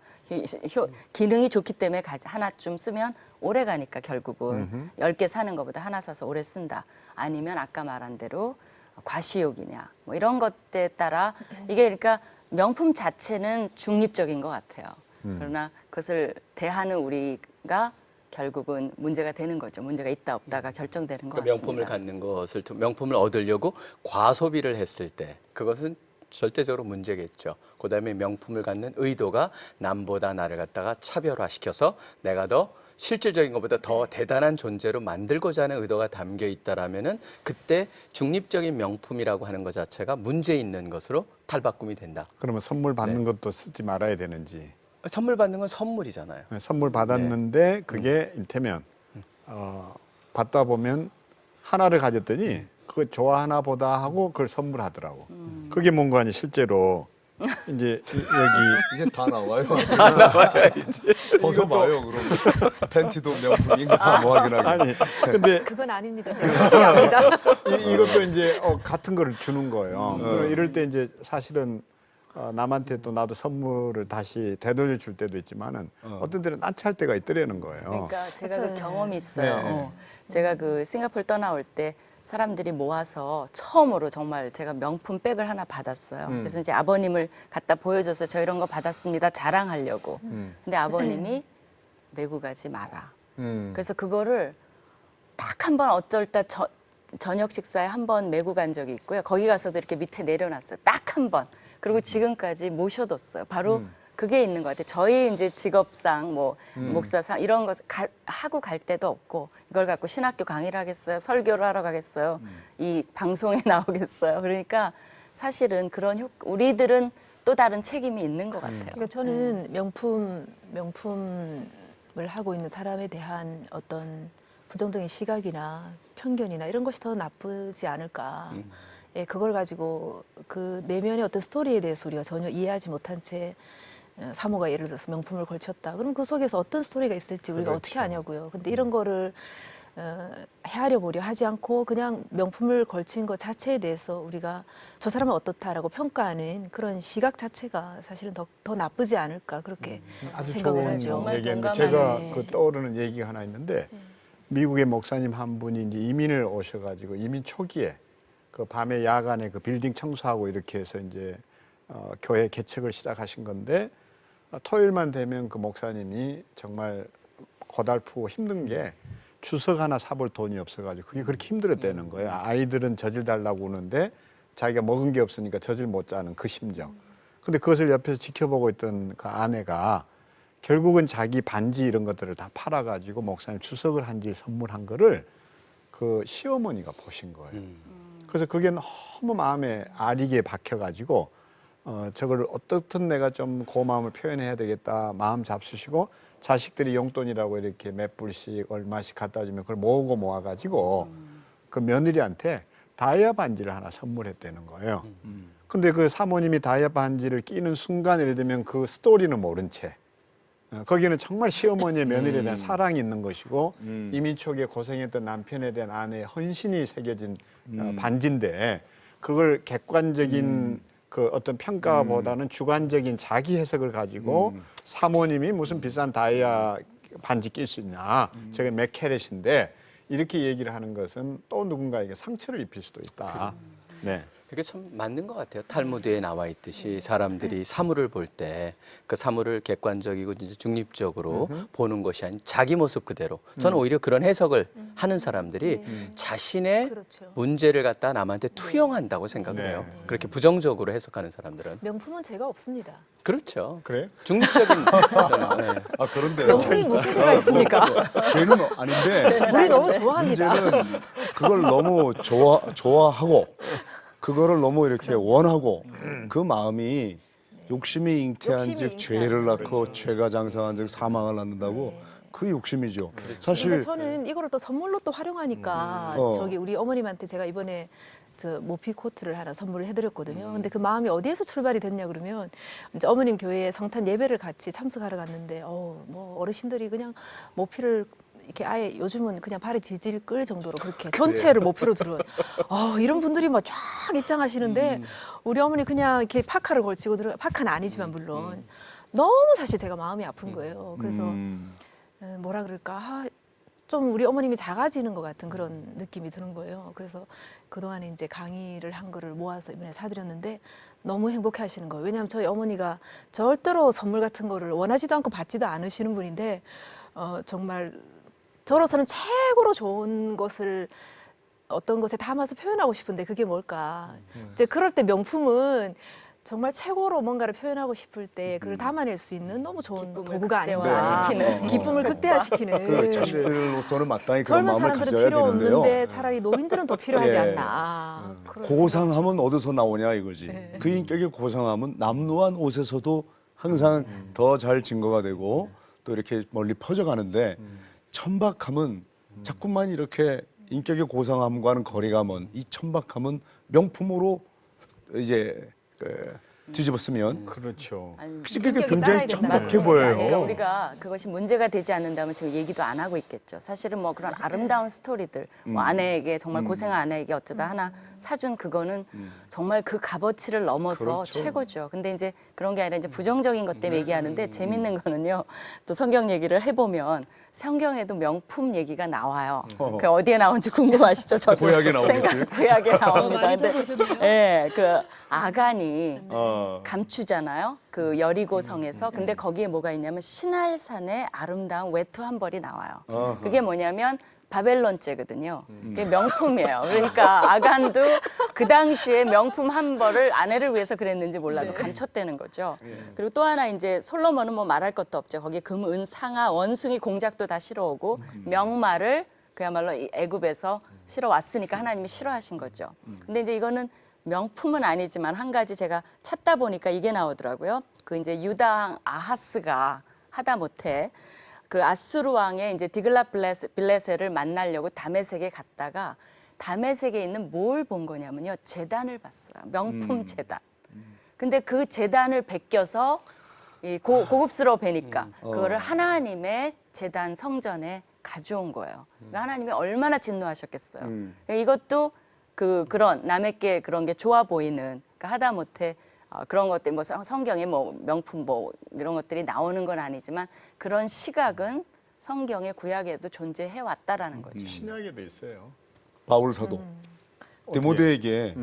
Speaker 5: 기능이 좋기 때문에 하나쯤 쓰면 오래 가니까 결국은 10개 사는 것보다 하나 사서 오래 쓴다. 아니면 아까 말한 대로 과시욕이냐. 뭐 이런 것들에 따라 이게 그러니까 명품 자체는 중립적인 것 같아요. 그러나 그것을 대하는 우리가 결국은 문제가 되는 거죠. 문제가 있다 없다가 결정되는 것
Speaker 3: 그러니까
Speaker 5: 같습니다.
Speaker 3: 명품을 갖는 것을 명품을 얻으려고 과소비를 했을 때 그것은 절대적으로 문제겠죠. 그다음에 명품을 갖는 의도가 남보다 나를 갖다가 차별화시켜서 내가 더 실질적인 것보다 더 대단한 존재로 만들고자 하는 의도가 담겨 있다라면은 그때 중립적인 명품이라고 하는 것 자체가 문제 있는 것으로 탈바꿈이 된다.
Speaker 1: 그러면 선물 받는 것도 쓰지 말아야 되는지.
Speaker 3: 선물 받는 건 선물이잖아요.
Speaker 1: 선물 받았는데 그게 이를테면 받다 보면 하나를 가졌더니 그거 좋아하나 보다 하고 그걸 선물하더라고. 그게 뭔가 아니 실제로 이제 여기
Speaker 4: 이제 다 나와요. 다 나와요 이제. 벗어봐요 그럼. 팬티도 명품인가 뭐 하긴 하긴.
Speaker 1: 아니 근데
Speaker 2: 그건 아닙니다. 제가 확신합니다.
Speaker 1: 이것도 이제 같은 거를 주는 거예요. 그럼 이럴 때 이제 사실은 남한테 또 나도 선물을 다시 되돌려 줄 때도 있지만은 어떤 때는 난처할 때가 있더라는 거예요.
Speaker 5: 그러니까 제가 그
Speaker 2: 있어요.
Speaker 5: 경험이 있어요.
Speaker 4: 네.
Speaker 5: 제가 그 싱가포르 떠나올 때 사람들이 모아서 처음으로 정말 제가 명품 백을 하나 받았어요. 그래서 이제 아버님을 갖다 보여줘서 저 이런 거 받았습니다. 자랑하려고. 근데 아버님이 메고 가지 마라. 그래서 그거를 딱 한 번 어쩔 때 저녁 식사에 한 번 메고 간 적이 있고요. 거기 가서도 이렇게 밑에 내려놨어요. 딱 한 번. 그리고 지금까지 모셔뒀어요. 바로 그게 있는 것 같아요. 저희 이제 직업상 뭐 목사상 이런 거 하고 갈 데도 없고 이걸 갖고 신학교 강의를 하겠어요. 설교를 하러 가겠어요. 이 방송에 나오겠어요. 그러니까 사실은 그런 우리들은 또 다른 책임이 있는 것 같아요.
Speaker 2: 그러니까 저는 명품을 하고 있는 사람에 대한 어떤 부정적인 시각이나 편견이나 이런 것이 더 나쁘지 않을까. 예, 그걸 가지고 그 내면의 어떤 스토리에 대해서 우리가 전혀 이해하지 못한 채 사모가 예를 들어서 명품을 걸쳤다. 그럼 그 속에서 어떤 스토리가 있을지 우리가 어떻게 아냐고요. 근데 이런 거를 헤아려 보려 하지 않고 그냥 명품을 걸친 것 자체에 대해서 우리가 저 사람은 어떻다라고 평가하는 그런 시각 자체가 사실은 더 나쁘지 않을까 그렇게
Speaker 1: 아주
Speaker 2: 생각을
Speaker 1: 좋은
Speaker 2: 하죠.
Speaker 5: 정말
Speaker 1: 얘기인데
Speaker 5: 공감하네.
Speaker 1: 제가 그 떠오르는 얘기가 하나 있는데 미국의 목사님 한 분이 이제 이민을 오셔가지고 이민 초기에 그 밤에 야간에 그 빌딩 청소하고 이렇게 해서 이제 교회 개척을 시작하신 건데 토요일만 되면 그 목사님이 정말 고달프고 힘든 게 주석 하나 사볼 돈이 없어가지고 그게 그렇게 힘들었다는 거예요. 아이들은 젖을 달라고 우는데 자기가 먹은 게 없으니까 젖을 못 짜는 그 심정. 근데 그것을 옆에서 지켜보고 있던 그 아내가 결국은 자기 반지 이런 것들을 다 팔아가지고 목사님 주석을 한 지 선물한 거를 그 시어머니가 보신 거예요. 그래서 그게 너무 마음에 아리게 박혀가지고 저걸 어떻든 내가 좀 고마움을 표현해야 되겠다 마음 잡수시고 자식들이 용돈이라고 이렇게 몇 불씩 얼마씩 갖다 주면 그걸 모아가지고 그 며느리한테 다이아 반지를 하나 선물했다는 거예요. 근데 그 사모님이 다이아 반지를 끼는 순간 예를 들면 그 스토리는 모른 채 거기는 정말 시어머니의 며느리에 대한 사랑이 있는 것이고 이민 초기에 고생했던 남편에 대한 아내의 헌신이 새겨진 반지인데 그걸 객관적인 그 어떤 평가보다는 주관적인 자기 해석을 가지고 사모님이 무슨 비싼 다이아 반지 낄 수 있냐 저게 몇 캐럿인데 이렇게 얘기를 하는 것은 또 누군가에게 상처를 입힐 수도 있다. 네.
Speaker 3: 그게 참 맞는 것 같아요. 탈무드에 나와 있듯이 사람들이 사물을 볼 때 그 사물을 객관적이고 이제 중립적으로 보는 것이 아닌 자기 모습 그대로. 저는 오히려 그런 해석을 하는 사람들이 자신의
Speaker 2: 그렇죠.
Speaker 3: 문제를 갖다 남한테 투영한다고 생각을 해요.
Speaker 1: 네.
Speaker 3: 그렇게 부정적으로 해석하는 사람들은.
Speaker 2: 명품은 죄가 없습니다.
Speaker 3: 그렇죠.
Speaker 1: 그래요?
Speaker 3: 중립적인. 네.
Speaker 4: 아 그런데
Speaker 2: 명품이 무슨 죄가 있습니까?
Speaker 4: 죄는 아닌데
Speaker 2: 우리 너무 좋아합니다.
Speaker 4: 문제는 그걸 너무 좋아하고 그거를 너무 이렇게 원하고 그 마음이 욕심이 잉태한즉
Speaker 2: 욕심이
Speaker 4: 죄를 낳고
Speaker 1: 그렇죠.
Speaker 4: 죄가 장성한즉 사망을 낳는다고 그 욕심이죠. 사실
Speaker 2: 근데 저는 이거를 또 선물로 또 활용하니까 저기 우리 어머님한테 제가 이번에 저 모피 코트를 하나 선물을 해드렸거든요. 근데 그 마음이 어디에서 출발이 됐냐 그러면 이제 어머님 교회에 성탄 예배를 같이 참석하러 갔는데 뭐 어르신들이 그냥 모피를 이렇게 아예 요즘은 그냥 발에 질질 끌 정도로 그렇게 전체를 모피로 들은 이런 분들이 막 쫙 입장하시는데 우리 어머니 그냥 이렇게 파카를 걸치고 들어 파카는 아니지만 물론 너무 사실 제가 마음이 아픈 거예요. 그래서 뭐라 그럴까 좀 우리 어머님이 작아지는 것 같은 그런 느낌이 드는 거예요. 그래서 그동안에 이제 강의를 한 거를 모아서 이번에 사드렸는데 너무 행복해 하시는 거예요. 왜냐하면 저희 어머니가 절대로 선물 같은 거를 원하지도 않고 받지도 않으시는 분인데 정말 저로서는 최고로 좋은 것을 어떤 것에 담아서 표현하고 싶은데 그게 뭘까? 이제 그럴 때 명품은 정말 최고로 뭔가를 표현하고 싶을 때 그걸 담아낼 수 있는 너무 좋은
Speaker 5: 기쁨을
Speaker 2: 도구가 아닌가.
Speaker 5: 극대화시키는.
Speaker 2: 기쁨을 극대화시키는.
Speaker 4: 그 자식들로서는 마땅히 그런
Speaker 2: 젊은
Speaker 4: 마음을
Speaker 2: 사람들은
Speaker 4: 가져야
Speaker 2: 필요
Speaker 4: 되는데요.
Speaker 2: 없는데 차라리 노인들은 더 필요하지
Speaker 4: 예.
Speaker 2: 않나. 그런
Speaker 4: 고상함은 어디서 나오냐 이거지.
Speaker 2: 네.
Speaker 4: 그 인격의 고상함은 남루한 옷에서도 항상 더 잘 증거가 되고 또 이렇게 멀리 퍼져가는데 천박함은 자꾸만 이렇게 인격의 고상함과는 거리가 먼 이 천박함은 명품으로 이제 뒤집었으면
Speaker 1: 그렇죠.
Speaker 5: 아니,
Speaker 4: 그게
Speaker 2: 인격이
Speaker 4: 굉장히
Speaker 2: 따라야 된다.
Speaker 4: 천박해
Speaker 5: 맞습니다.
Speaker 4: 보여요.
Speaker 5: 그러니까 우리가 그것이 문제가 되지 않는다면 지금 얘기도 안 하고 있겠죠. 사실은 뭐 그런 아름다운 스토리들, 뭐 아내에게 정말 고생한 아내에게 어쩌다 하나 사준 그거는 정말 그 값어치를 넘어서
Speaker 4: 그렇죠.
Speaker 5: 최고죠. 근데 이제 그런 게 아니라 이제 부정적인 것 때문에 얘기하는데 재밌는 거는요. 또 성경 얘기를 해보면 성경에도 명품 얘기가 나와요. 그 어디에 나온지 궁금하시죠? 저도
Speaker 4: 구약에 나오겠지.
Speaker 5: 구약에 나옵니다. 근데 예, 그 아간이
Speaker 4: 어.
Speaker 5: 감추잖아요. 그 여리고 성에서. 근데 거기에 뭐가 있냐면 신할산의 아름다운 외투 한 벌이 나와요.
Speaker 4: 어허.
Speaker 5: 그게 뭐냐면 바벨론제거든요. 그게 명품이에요. 그러니까 아간도 그 당시에 명품 한 벌을 아내를 위해서 그랬는지 몰라도 감췄다는 거죠. 그리고 또 하나 이제 솔로몬은 뭐 말할 것도 없죠. 거기에 금, 은, 상아, 원숭이 공작도 다 실어오고 명마를 그야말로 이 애굽에서 실어왔으니까 하나님이 싫어하신 거죠. 근데 이제 이거는 명품은 아니지만 한 가지 제가 찾다 보니까 이게 나오더라고요. 그 이제 유다왕 아하스가 하다못해 그 아수르 왕의 이제 디글랏빌레셀을 만나려고 다메섹에 갔다가 다메섹에 있는 뭘 본 거냐면요. 제단을 봤어요. 명품 제단. 근데 그 제단을 베껴서 이 고급스러워 뵈니까 그거를 하나님의 제단 성전에 가져온 거예요. 그러니까 하나님이 얼마나 진노하셨겠어요. 그러니까 이것도 그런 남에게 그런 게 좋아 보이는 그러니까 하다못해 그런 것들 뭐 성경에 뭐 명품 뭐 이런 것들이 나오는 건 아니지만 그런 시각은 성경의 구약에도 존재해 왔다라는 거죠.
Speaker 1: 신약에도 있어요.
Speaker 4: 바울 사도 디모데에게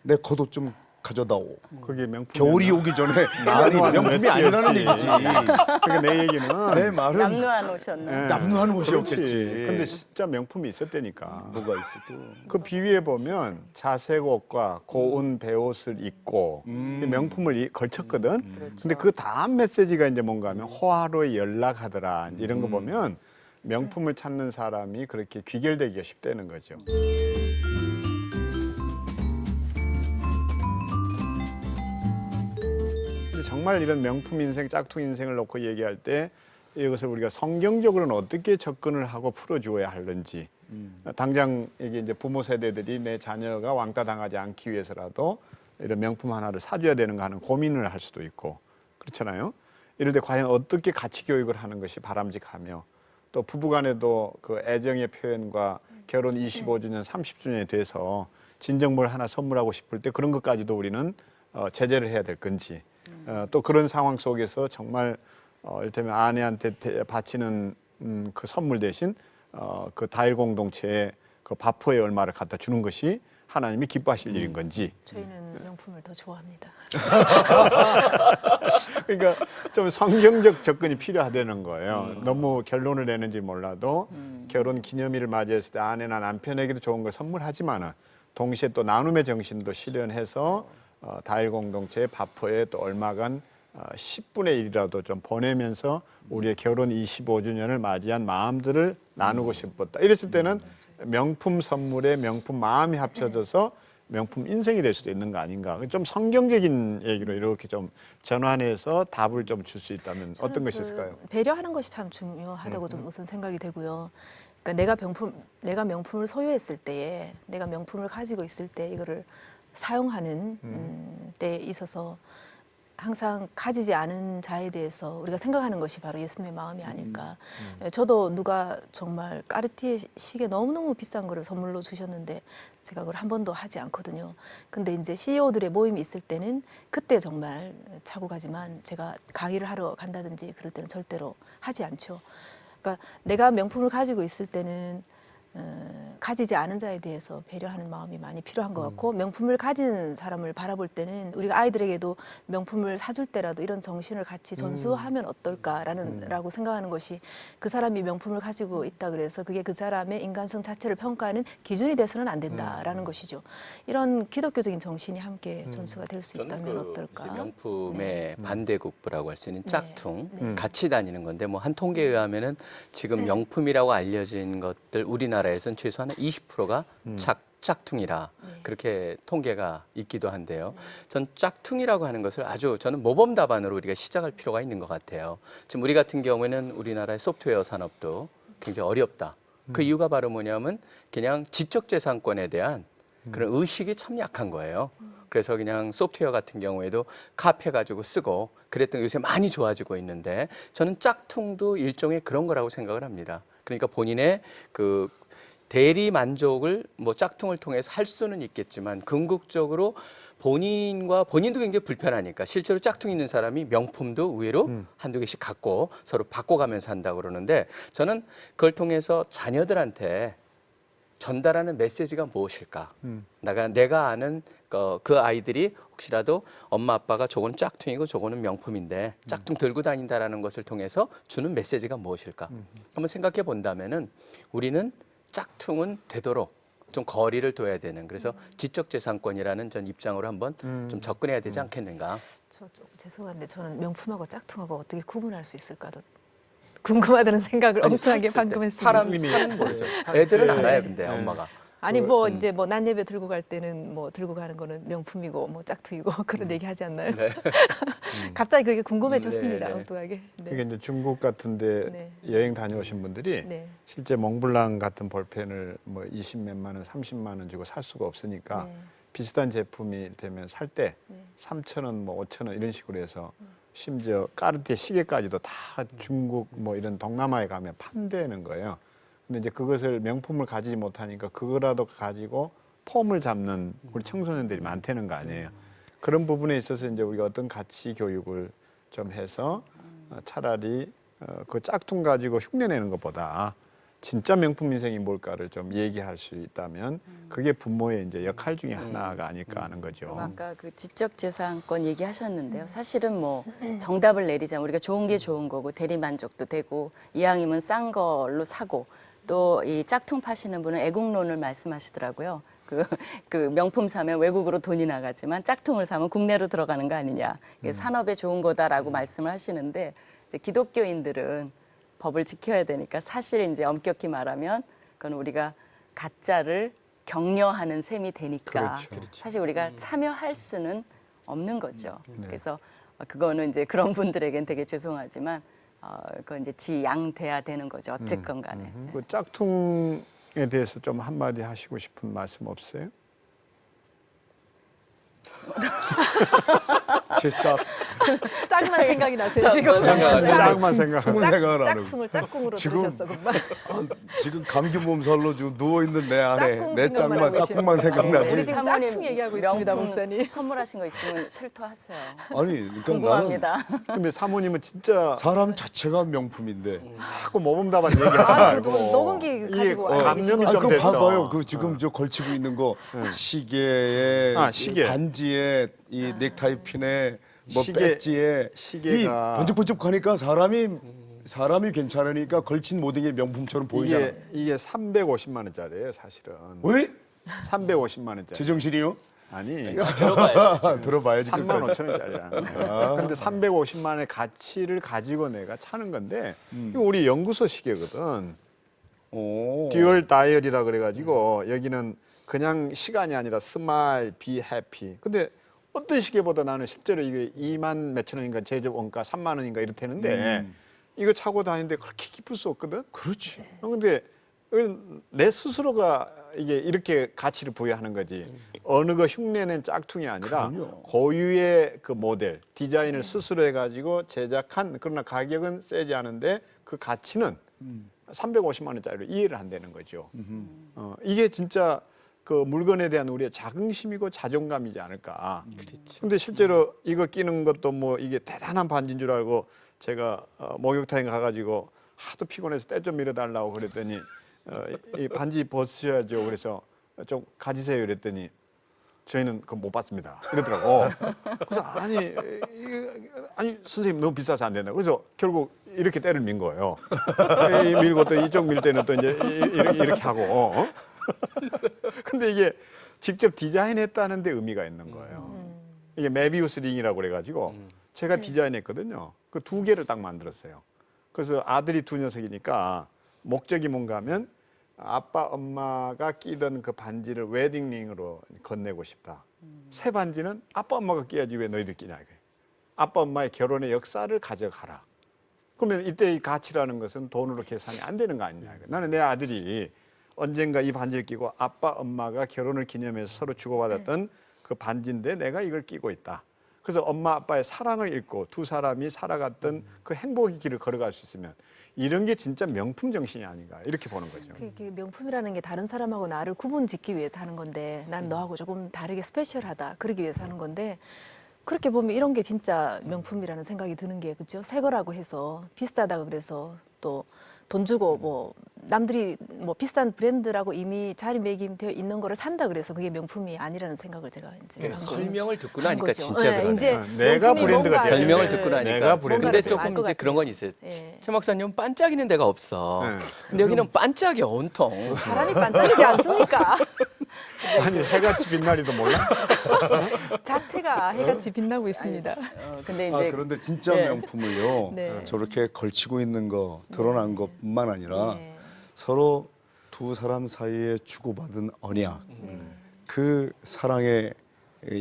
Speaker 4: 내 겉옷 좀 가져다오.
Speaker 1: 그게 명품.
Speaker 4: 겨울이 오기 전에 명품이 아니라는 얘기지.
Speaker 1: 그러니까 내 얘기는
Speaker 4: 내 말은
Speaker 5: 남루한 옷이었네.
Speaker 1: 예,
Speaker 4: 남루한 옷이었겠지.
Speaker 1: 그렇지. 근데 진짜 명품이 있었다니까.
Speaker 4: 뭐가 있어 또.
Speaker 1: 그 비유에 보면 자색 옷과 고운 배옷을 입고 명품을 걸쳤거든. 근데 그 다음 메시지가 이제 뭔가 하면 호화로이 연락하더라. 이런 거 보면 명품을 찾는 사람이 그렇게 귀결되기가 쉽다는 거죠. 근데 정말 이런 명품 인생, 짝퉁 인생을 놓고 얘기할 때 이것을 우리가 성경적으로는 어떻게 접근을 하고 풀어주어야 하는지 당장 이게 이제 부모 세대들이 내 자녀가 왕따 당하지 않기 위해서라도 이런 명품 하나를 사줘야 되는가 하는 고민을 할 수도 있고 그렇잖아요. 이럴 때 과연 어떻게 가치 교육을 하는 것이 바람직하며 또 부부간에도 그 애정의 표현과 결혼 25주년, 30주년이 돼서 진정 뭘 하나 선물하고 싶을 때 그런 것까지도 우리는 제재를 해야 될 건지 또 그런 상황 속에서 정말 이를테면 아내한테 바치는 그 선물 대신 그 다일 공동체에 그 바포의 얼마를 갖다 주는 것이 하나님이 기뻐하실 일인 건지.
Speaker 2: 저희는 명품을 더 좋아합니다.
Speaker 1: 그러니까 좀 성경적 접근이 필요하다는 거예요. 너무 결론을 내는지 몰라도 결혼 기념일을 맞이했을 때 아내나 남편에게도 좋은 걸 선물하지만은 동시에 또 나눔의 정신도 실현해서 다일 공동체의 바포에 또 얼마간 10분의 1이라도 좀 보내면서 우리의 결혼 25주년을 맞이한 마음들을 나누고 싶었다. 이랬을 때는 명품 선물에 명품 마음이 합쳐져서 명품 인생이 될 수도 있는 거 아닌가. 좀 성경적인 얘기로 이렇게 좀 전환해서 답을 좀 줄 수 있다면 어떤 것이 있을까요?
Speaker 2: 배려하는 것이 참 중요하다고 좀 우선 생각이 되고요. 그러니까 내가 명품을 소유했을 때에 내가 명품을 가지고 있을 때 이거를 사용하는 때에 있어서 항상 가지지 않은 자에 대해서 우리가 생각하는 것이 바로 예수님의 마음이 아닐까. 저도 누가 정말 까르티에 시계 너무너무 비싼 거를 선물로 주셨는데 제가 그걸 한 번도 하지 않거든요. 근데 이제 CEO들의 모임이 있을 때는 그때 정말 차고 가지만 제가 강의를 하러 간다든지 그럴 때는 절대로 하지 않죠. 그러니까 내가 명품을 가지고 있을 때는 가지지 않은 자에 대해서 배려하는 마음이 많이 필요한 것 같고 명품을 가진 사람을 바라볼 때는 우리가 아이들에게도 명품을 사줄 때라도 이런 정신을 같이 전수하면 어떨까라고 생각하는 것이 그 사람이 명품을 가지고 있다 그래서 그게 그 사람의 인간성 자체를 평가하는 기준이 돼서는 안 된다라는 것이죠. 이런 기독교적인 정신이 함께 전수가 될 수 있다면 어떨까.
Speaker 3: 이제 명품의 반대급부라고 할 수 있는 짝퉁
Speaker 2: 네.
Speaker 3: 같이 다니는 건데 뭐 한 통계에 의하면은 지금 명품이라고 알려진 것들 우리나라에서는 최소한 20%가 짝퉁이라 그렇게 통계가 있기도 한데요. 전 짝퉁이라고 하는 것을 저는 모범 답안으로 우리가 시작할 필요가 있는 것 같아요. 지금 우리 같은 경우에는 우리나라의 소프트웨어 산업도 굉장히 어렵다. 그 이유가 바로 뭐냐면 그냥 지적재산권에 대한 그런 의식이 참 약한 거예요. 그래서 그냥 소프트웨어 같은 경우에도 카페 가지고 쓰고 그랬던 요새 많이 좋아지고 있는데 저는 짝퉁도 일종의 그런 거라고 생각을 합니다. 그러니까 본인의 그 대리 만족을 뭐 짝퉁을 통해서 할 수는 있겠지만 궁극적으로 본인도 굉장히 불편하니까 실제로 짝퉁 있는 사람이 명품도 의외로 한두 개씩 갖고 서로 바꿔가면서 한다고 그러는데 저는 그걸 통해서 자녀들한테 전달하는 메시지가 무엇일까? 내가 아는 그 아이들이 혹시라도 엄마 아빠가 저건 짝퉁이고 저거는 명품인데 짝퉁 들고 다닌다라는 것을 통해서 주는 메시지가 무엇일까? 한번 생각해 본다면은 우리는 짝퉁은 되도록 좀 거리를 둬야 되는 그래서 지적재산권이라는 전 입장으로 한번 좀 접근해야 되지 않겠는가?
Speaker 2: 저 조금 죄송한데 저는 명품하고 짝퉁하고 어떻게 구분할 수 있을까도 궁금하다는 생각을 엉뚱하게 방금 했습니다.
Speaker 3: 사람은 모르죠. 애들은 알아요, 근데 엄마가.
Speaker 2: 아니 뭐 이제 뭐 난예배 들고 갈 때는 뭐 들고 가는 거는 명품이고 뭐 짝퉁이고 그런 얘기 하지 않나요?
Speaker 3: 네.
Speaker 2: 갑자기 그게 궁금해졌습니다.
Speaker 3: 네, 네.
Speaker 2: 엉뚱하게. 네.
Speaker 1: 이게 이제 중국 같은데
Speaker 2: 네.
Speaker 1: 여행 다녀오신 분들이
Speaker 2: 네.
Speaker 1: 실제 몽블랑 같은 볼펜을 뭐 20몇만 원, 30만 원 주고 살 수가 없으니까
Speaker 2: 네.
Speaker 1: 비슷한 제품이 되면 살 때
Speaker 2: 네.
Speaker 1: 3,000원, 뭐 5,000원 이런 식으로 해서 심지어 까르띠에 시계까지도 다 중국 뭐 이런 동남아에 가면 판대는 거예요. 근데 이제 그것을 명품을 가지지 못하니까 그거라도 가지고 폼을 잡는 우리 청소년들이 많다는 거 아니에요. 그런 부분에 있어서 이제 우리가 어떤 가치 교육을 좀 해서 차라리 그 짝퉁 가지고 흉내내는 것보다 진짜 명품 인생이 뭘까를 좀 얘기할 수 있다면 그게 부모의 이제 역할 중에 하나가 아닐까 하는 거죠.
Speaker 5: 아까 그 지적재산권 얘기하셨는데요. 사실은 뭐 정답을 내리자면 우리가 좋은 게 좋은 거고 대리 만족도 되고 이왕이면 싼 걸로 사고 또 이 짝퉁 파시는 분은 애국론을 말씀하시더라고요. 그 명품 사면 외국으로 돈이 나가지만 짝퉁을 사면 국내로 들어가는 거 아니냐. 이게 산업에 좋은 거다라고 말씀을 하시는데 이제 기독교인들은 법을 지켜야 되니까 사실 이제 엄격히 말하면 그건 우리가 가짜를 격려하는 셈이 되니까
Speaker 1: 그렇죠.
Speaker 5: 사실 우리가 참여할 수는 없는 거죠. 그래서 그거는 이제 그런 분들에겐 되게 죄송하지만 그건 이제 지양돼야 되는 거죠. 어쨌건 간에.
Speaker 1: 그 짝퉁에 대해서 좀 한마디 하시고 싶은 말씀 없어요?
Speaker 4: 제
Speaker 2: 짝만 생각이 나세요 지금.
Speaker 1: 짝만 생각하고
Speaker 4: 생각을 안 하고.
Speaker 2: 짝퉁을 짝꿍으로
Speaker 4: 지금-
Speaker 2: 들으셨어 금방.
Speaker 4: 지금 감기 몸살로 지금 누워 있는 내 안에
Speaker 2: 짝꿍
Speaker 4: 내
Speaker 2: 생각만
Speaker 4: 짝만
Speaker 2: 하고
Speaker 4: 짝꿍만
Speaker 2: 계시는 거예요.
Speaker 4: 생각나지.
Speaker 2: 우리 지금 짝퉁 얘기하고 있습니다,
Speaker 5: 명품
Speaker 2: 목사님.
Speaker 5: 선물하신 거 있으면 실토하세요.
Speaker 4: 아니 그러니까 나는
Speaker 5: 궁금합니다.
Speaker 1: 근데 사모님은 진짜
Speaker 4: 사람 자체가 명품인데.
Speaker 1: 자꾸 모범답안 얘기하지 말고
Speaker 2: 그래도 녹음기 가지고
Speaker 1: 이게
Speaker 2: 알고 계신
Speaker 1: 감염이
Speaker 2: 거죠.
Speaker 1: 좀
Speaker 4: 그거
Speaker 1: 됐어.
Speaker 4: 봐봐요. 그 지금 저 걸치고 있는 거 시계에
Speaker 1: 시계.
Speaker 4: 반지에 이 넥타이 핀에 뭐
Speaker 1: 시계-
Speaker 4: 배지에
Speaker 1: 시계가-
Speaker 4: 이 번쩍번쩍 하니까 사람이 괜찮으니까 걸친 모든 게 명품처럼 보이잖아.
Speaker 1: 이게 350만 원짜리예요, 사실은.
Speaker 4: 왜?
Speaker 1: 350만 원짜리.
Speaker 4: 제정신이요?
Speaker 1: 아니.
Speaker 3: 들어봐요.
Speaker 4: 들어봐야지.
Speaker 1: 3만 5천 원짜리라는 거예요. 근데 350만 원의 가치를 가지고 내가 차는 건데 이거 우리 연구소 시계거든.
Speaker 4: 오.
Speaker 1: 듀얼 다이얼이라 그래가지고 여기는 그냥 시간이 아니라 스마일, 비 해피. 근데 어떤 시계보다 나는 실제로 이게 2만 몇천 원인가 제조 원가 3만 원인가 이렇다는데 이거 차고 다니는데 그렇게 기쁠 수 없거든.
Speaker 4: 그렇지.
Speaker 1: 근데 내 스스로가 이게 이렇게 가치를 부여하는 거지. 어느 거 흉내낸 짝퉁이 아니라
Speaker 4: 그럼요.
Speaker 1: 고유의 그 모델, 디자인을 스스로 해가지고 제작한 그러나 가격은 세지 않은데 그 가치는 350만 원짜리로 이해를 한다는 거죠. 이게 진짜 그 물건에 대한 우리의 자긍심이고 자존감이지 않을까. 근데 실제로 이거 끼는 것도 뭐 이게 대단한 반지인 줄 알고 제가 목욕탕에 가가지고 하도 피곤해서 때 좀 밀어달라고 그랬더니 이 반지 벗으셔야죠. 그래서 좀 가지세요. 그랬더니 저희는 그거 못 받습니다. 이러더라고. 그래서 아니 선생님 너무 비싸서 안 된다. 그래서 결국 이렇게 때를 민 거예요. 밀고 또 이쪽 밀 때는 또 이제 이렇게 하고. 근데 이게 직접 디자인했다는 데 의미가 있는 거예요. 이게 메비우스 링이라고 그래가지고 제가 디자인했거든요. 그 2개를 딱 만들었어요. 그래서 아들이 2 녀석이니까 목적이 뭔가 하면 아빠 엄마가 끼던 그 반지를 웨딩링으로 건네고 싶다. 새 반지는 아빠 엄마가 끼야지 왜 너희들 끼냐 이거예요. 아빠 엄마의 결혼의 역사를 가져가라. 그러면 이때 이 가치라는 것은 돈으로 계산이 안 되는 거 아니냐. 나는 내 아들이 언젠가 이 반지를 끼고 아빠 엄마가 결혼을 기념해서 서로 주고받았던 그 반지인데 내가 이걸 끼고 있다. 그래서 엄마 아빠의 사랑을 잃고 두 사람이 살아갔던 그 행복의 길을 걸어갈 수 있으면 이런 게 진짜 명품 정신이 아닌가 이렇게 보는 거죠.
Speaker 2: 그게 명품이라는 게 다른 사람하고 나를 구분짓기 위해서 하는 건데 난 너하고 조금 다르게 스페셜하다 그러기 위해서 하는 건데 그렇게 보면 이런 게 진짜 명품이라는 생각이 드는 게 그렇죠. 새 거라고 해서 비싸다고 그래서 또 돈 주고 뭐 남들이 뭐 비싼 브랜드라고 이미 자리매김되어 있는 거를 산다 그래서 그게 명품이 아니라는 생각을 제가 이제
Speaker 3: 그러니까
Speaker 2: 한 거예요.
Speaker 3: 설명을 듣고
Speaker 2: 한
Speaker 3: 나니까
Speaker 2: 거죠.
Speaker 3: 진짜
Speaker 2: 네,
Speaker 3: 그러네.
Speaker 2: 이제
Speaker 1: 내가
Speaker 2: 명품이
Speaker 1: 브랜드가
Speaker 2: 뭔가를-
Speaker 1: 돼야
Speaker 3: 설명을
Speaker 1: 네.
Speaker 3: 듣고 나니까.
Speaker 1: 내가 브랜드가
Speaker 3: 근데
Speaker 2: 돼야 알
Speaker 3: 조금
Speaker 2: 것
Speaker 3: 이제 그런 건 있어요.
Speaker 2: 예.
Speaker 3: 최 목사님 반짝이는 데가 없어.
Speaker 1: 네.
Speaker 3: 근데 여기는 반짝이 온통.
Speaker 2: 사람이 반짝이지 않습니까?
Speaker 1: 아니 해같이 빛나리도 몰라?
Speaker 2: 자체가 해같이 빛나고 있습니다.
Speaker 5: 근데 이제
Speaker 4: 그런데 진짜
Speaker 5: 예.
Speaker 4: 명품을요.
Speaker 2: 네.
Speaker 4: 저렇게 걸치고 있는 거 드러난 것뿐만 아니라
Speaker 2: 네.
Speaker 4: 서로 두 사람 사이에 주고받은 언약, 그 사랑의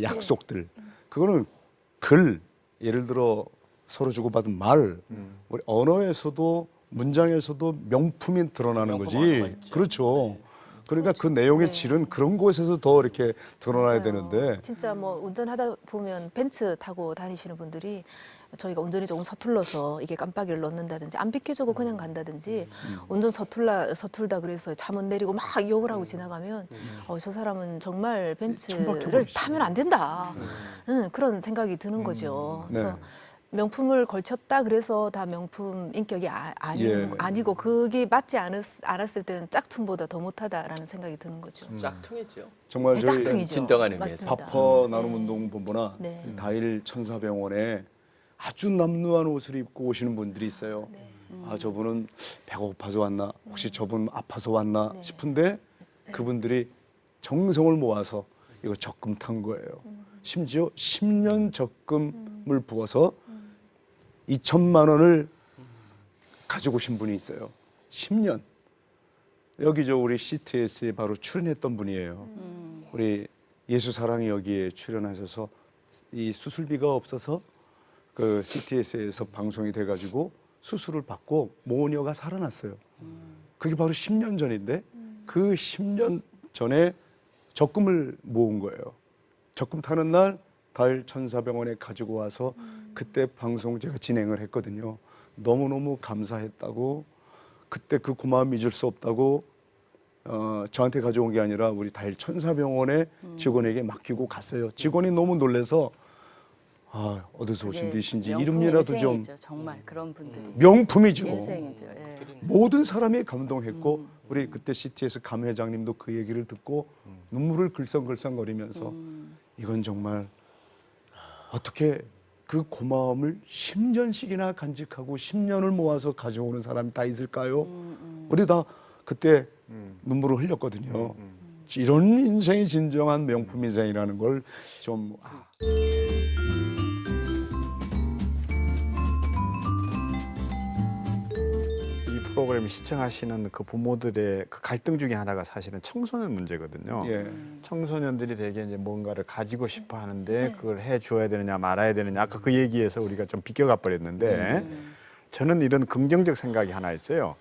Speaker 4: 약속들, 그거는 글, 예를 들어 서로 주고받은 말, 우리 언어에서도 문장에서도 명품이 드러나는
Speaker 3: 명품
Speaker 4: 거지.
Speaker 3: 언어가 있죠.
Speaker 4: 그렇죠. 그러니까 그 내용의 질은 그런 곳에서 더 이렇게 드러나야
Speaker 2: 맞아요.
Speaker 4: 되는데
Speaker 2: 진짜 뭐 운전하다 보면 벤츠 타고 다니시는 분들이 저희가 운전이 조금 서툴러서 이게 깜빡이를 넣는다든지 안 비켜주고 그냥 간다든지 운전 서툴다 그래서 잠은 내리고 막 욕을 하고 지나가면 저 사람은 정말 벤츠를
Speaker 4: 천박해버리시네.
Speaker 2: 타면 안 된다. 그런 생각이 드는 거죠. 그래서
Speaker 4: 네.
Speaker 2: 명품을 걸쳤다 그래서 다 명품 인격이
Speaker 4: 예.
Speaker 2: 아니고 그게 맞지 않았을 때는 짝퉁보다 더 못하다라는 생각이 드는 거죠.
Speaker 3: 짝퉁이죠.
Speaker 4: 정말 저희
Speaker 2: 짝퉁이죠.
Speaker 3: 진정한 의미에서.
Speaker 2: 맞습니다.
Speaker 4: 바퍼 나눔 운동본부나
Speaker 2: 네.
Speaker 4: 다일 천사병원에 아주 남루한 옷을 입고 오시는 분들이 있어요. 아, 저분은 배가 고파서 왔나? 혹시 저분 아파서 왔나?
Speaker 2: 네.
Speaker 4: 싶은데 그분들이 정성을 모아서 이거 적금 탄 거예요. 심지어 10년 적금을 부어서 2천만 원을 가지고 오신 분이 있어요. 10년. 여기 저 우리 CTS에 바로 출연했던 분이에요. 우리 예수 사랑이 여기에 출연하셔서 이 수술비가 없어서 그 CTS에서 방송이 돼가지고 수술을 받고 모녀가 살아났어요. 그게 바로 10년 전인데 그 10년 전에 적금을 모은 거예요. 적금 타는 날 다일 천사병원에 가지고 와서 그때 방송 제가 진행을 했거든요. 너무너무 감사했다고, 그때 그 고마움 잊을 수 없다고 저한테 가져온 게 아니라 우리 다일 천사병원의 직원에게 맡기고 갔어요. 직원이 너무 놀라서 어디서 오신 분이신지 이름이라도 좀.
Speaker 5: 인생이죠. 정말 그런 분들이
Speaker 4: 명품이죠.
Speaker 5: 인생이죠. 예.
Speaker 4: 모든 사람이 감동했고 우리 그때 CTS 감 회장님도 그 얘기를 듣고 눈물을 글썽글썽거리면서 이건 정말 어떻게 그 고마움을 10년씩이나 간직하고 10년을 모아서 가져오는 사람이 다 있을까요? 우리 다 그때 눈물을 흘렸거든요. 이런 인생이 진정한 명품 인생이라는 걸 좀
Speaker 1: 이 프로그램 시청하시는 그 부모들의 그 갈등 중에 하나가 사실은 청소년 문제거든요.
Speaker 4: 예.
Speaker 1: 청소년들이 되게 이제 뭔가를 가지고 싶어 하는데 그걸 해 줘야 되느냐 말아야 되느냐 아까 그 얘기에서 우리가 좀 비껴가 버렸는데 저는 이런 긍정적 생각이 하나 있어요.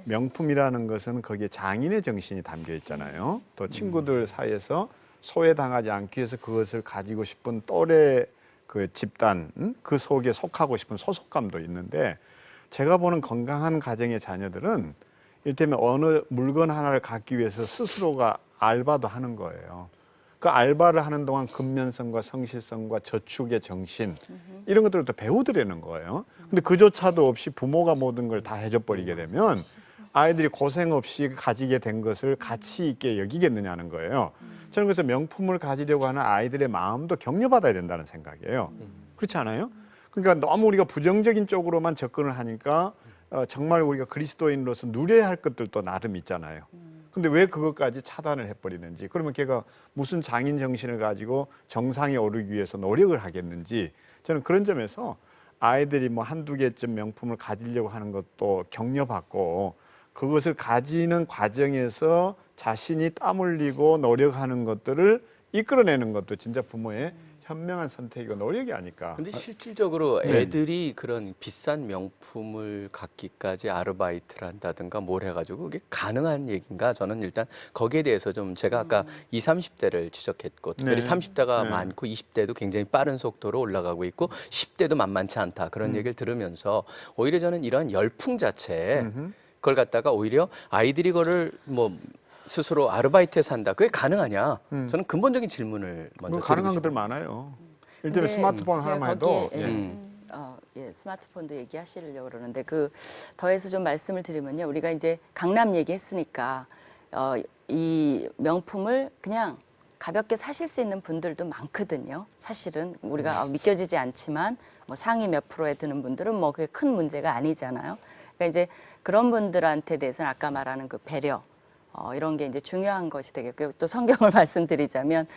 Speaker 1: 명품이라는 것은 거기에 장인의 정신이 담겨 있잖아요. 또 친구들 사이에서 소외당하지 않기 위해서 그것을 가지고 싶은 또래 그 집단 그 속에 속하고 싶은 소속감도 있는데 제가 보는 건강한 가정의 자녀들은 이를테면 어느 물건 하나를 갖기 위해서 스스로가 알바도 하는 거예요. 그 알바를 하는 동안 근면성과 성실성과 저축의 정신 이런 것들을 또 배우드리는 거예요. 근데 그조차도 없이 부모가 모든 걸 다 해줘 버리게 되면 아이들이 고생 없이 가지게 된 것을 가치 있게 여기겠느냐는 거예요. 저는 그래서 명품을 가지려고 하는 아이들의 마음도 격려받아야 된다는 생각이에요. 그렇지 않아요? 그러니까 너무 우리가 부정적인 쪽으로만 접근을 하니까 정말 우리가 그리스도인으로서 누려야 할 것들도 나름 있잖아요. 근데 왜 그것까지 차단을 해버리는지, 그러면 걔가 무슨 장인 정신을 가지고 정상에 오르기 위해서 노력을 하겠는지, 저는 그런 점에서 아이들이 뭐 한두 개쯤 명품을 가지려고 하는 것도 격려받고 그것을 가지는 과정에서 자신이 땀 흘리고 노력하는 것들을 이끌어내는 것도 진짜 부모의 현명한 선택이고 노력이 아닐까.
Speaker 3: 근데 실질적으로 애들이 그런 비싼 명품을 갖기까지 아르바이트를 한다든가 뭘 해가지고 그게 가능한 얘기인가? 저는 일단 거기에 대해서 좀 제가 아까 20, 30대를 지적했고 특별히
Speaker 1: 네.
Speaker 3: 30대가
Speaker 1: 네.
Speaker 3: 많고 20대도 굉장히 빠른 속도로 올라가고 있고 10대도 만만치 않다 그런 얘기를 들으면서 오히려 저는 이런 열풍 자체에 그걸 갖다가 오히려 아이들이 그거를 뭐 스스로 아르바이트해서 한다. 그게 가능하냐? 저는 근본적인 질문을 먼저
Speaker 1: 가능한
Speaker 3: 드리고
Speaker 1: 것들
Speaker 3: 싶어요.
Speaker 1: 많아요. 일단은
Speaker 5: 근데
Speaker 1: 스마트폰
Speaker 5: 제가
Speaker 1: 하나만 해도
Speaker 5: 거기에, 스마트폰도 얘기하시려고 그러는데 그 더해서 좀 말씀을 드리면요. 우리가 이제 강남 얘기했으니까 이 명품을 그냥 가볍게 사실 수 있는 분들도 많거든요. 사실은 우리가 믿겨지지 않지만 뭐 상위 몇 프로에 드는 분들은 뭐 그게 큰 문제가 아니잖아요. 그러니까 이제 그런 분들한테 대해서는 아까 말하는 그 배려 이런 게 이제 중요한 것이 되겠고요. 또 성경을 말씀드리자면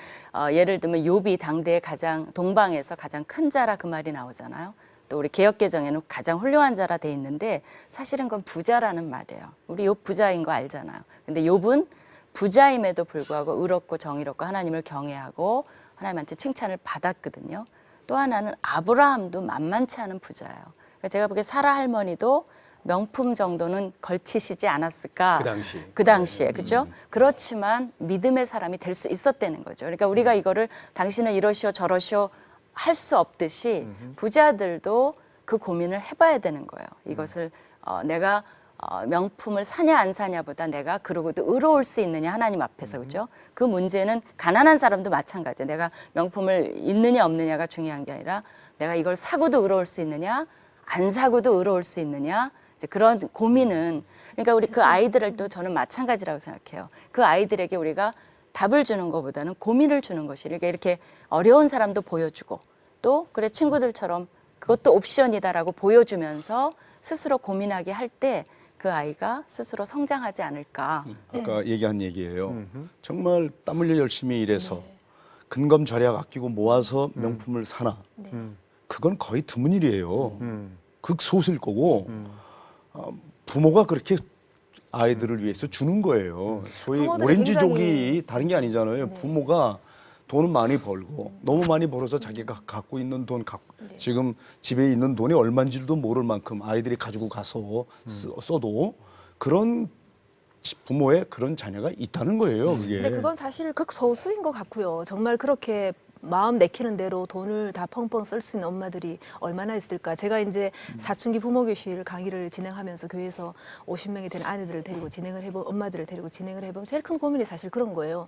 Speaker 5: 예를 들면 욥이 당대의 가장 동방에서 가장 큰 자라 그 말이 나오잖아요. 또 우리 개혁개정에는 가장 훌륭한 자라 돼 있는데 사실은 그건 부자라는 말이에요. 우리 욥 부자인 거 알잖아요. 근데 욥은 부자임에도 불구하고 의롭고 정의롭고 하나님을 경외하고 하나님한테 칭찬을 받았거든요. 또 하나는 아브라함도 만만치 않은 부자예요. 그러니까 제가 보기에 사라 할머니도 명품 정도는 걸치시지 않았을까?
Speaker 3: 그 당시.
Speaker 5: 에 그죠? 그렇지만 믿음의 사람이 될 수 있었다는 거죠. 그러니까 우리가 이거를 당신은 이러시오 저러시오 할 수 없듯이 부자들도 그 고민을 해봐야 되는 거예요. 이것을 내가 명품을 사냐 안 사냐보다 내가 그러고도 의로울 수 있느냐 하나님 앞에서 그죠? 그 문제는 가난한 사람도 마찬가지예요. 내가 명품을 있느냐 없느냐가 중요한 게 아니라 내가 이걸 사고도 의로울 수 있느냐 안 사고도 의로울 수 있느냐 이제 그런 고민은 그러니까 우리 그 아이들도 저는 마찬가지라고 생각해요. 그 아이들에게 우리가 답을 주는 것보다는 고민을 주는 것이 그러니까 이렇게 어려운 사람도 보여주고 또 그래 친구들처럼 그것도 옵션이다라고 보여주면서 스스로 고민하게 할 때 그 아이가 스스로 성장하지 않을까.
Speaker 4: 아까 얘기한 얘기예요. 정말 땀 흘려 열심히 일해서 근검절약 아끼고 모아서 명품을 사나. 그건 거의 드문 일이에요. 극소수일 거고 부모가 그렇게 아이들을 위해서 주는 거예요. 소위
Speaker 2: 부모들이
Speaker 4: 오렌지족이
Speaker 2: 굉장히-
Speaker 4: 다른 게 아니잖아요. 부모가 돈은 많이 벌고 너무 많이 벌어서 자기가 갖고 있는 돈 지금 집에 있는 돈이 얼마인지도 모를 만큼 아이들이 가지고 가서 써도 그런 부모의 그런 자녀가 있다는 거예요. 그게.
Speaker 2: 근데 그건 사실 극소수인 것 같고요. 정말 그렇게 마음 내키는 대로 돈을 다 펑펑 쓸 수 있는 엄마들이 얼마나 있을까. 제가 이제 사춘기 부모교실 강의를 진행하면서 교회에서 50명이 되는 아내들을 데리고 진행을 해보 엄마들을 데리고 진행을 해보면 제일 큰 고민이 사실 그런 거예요.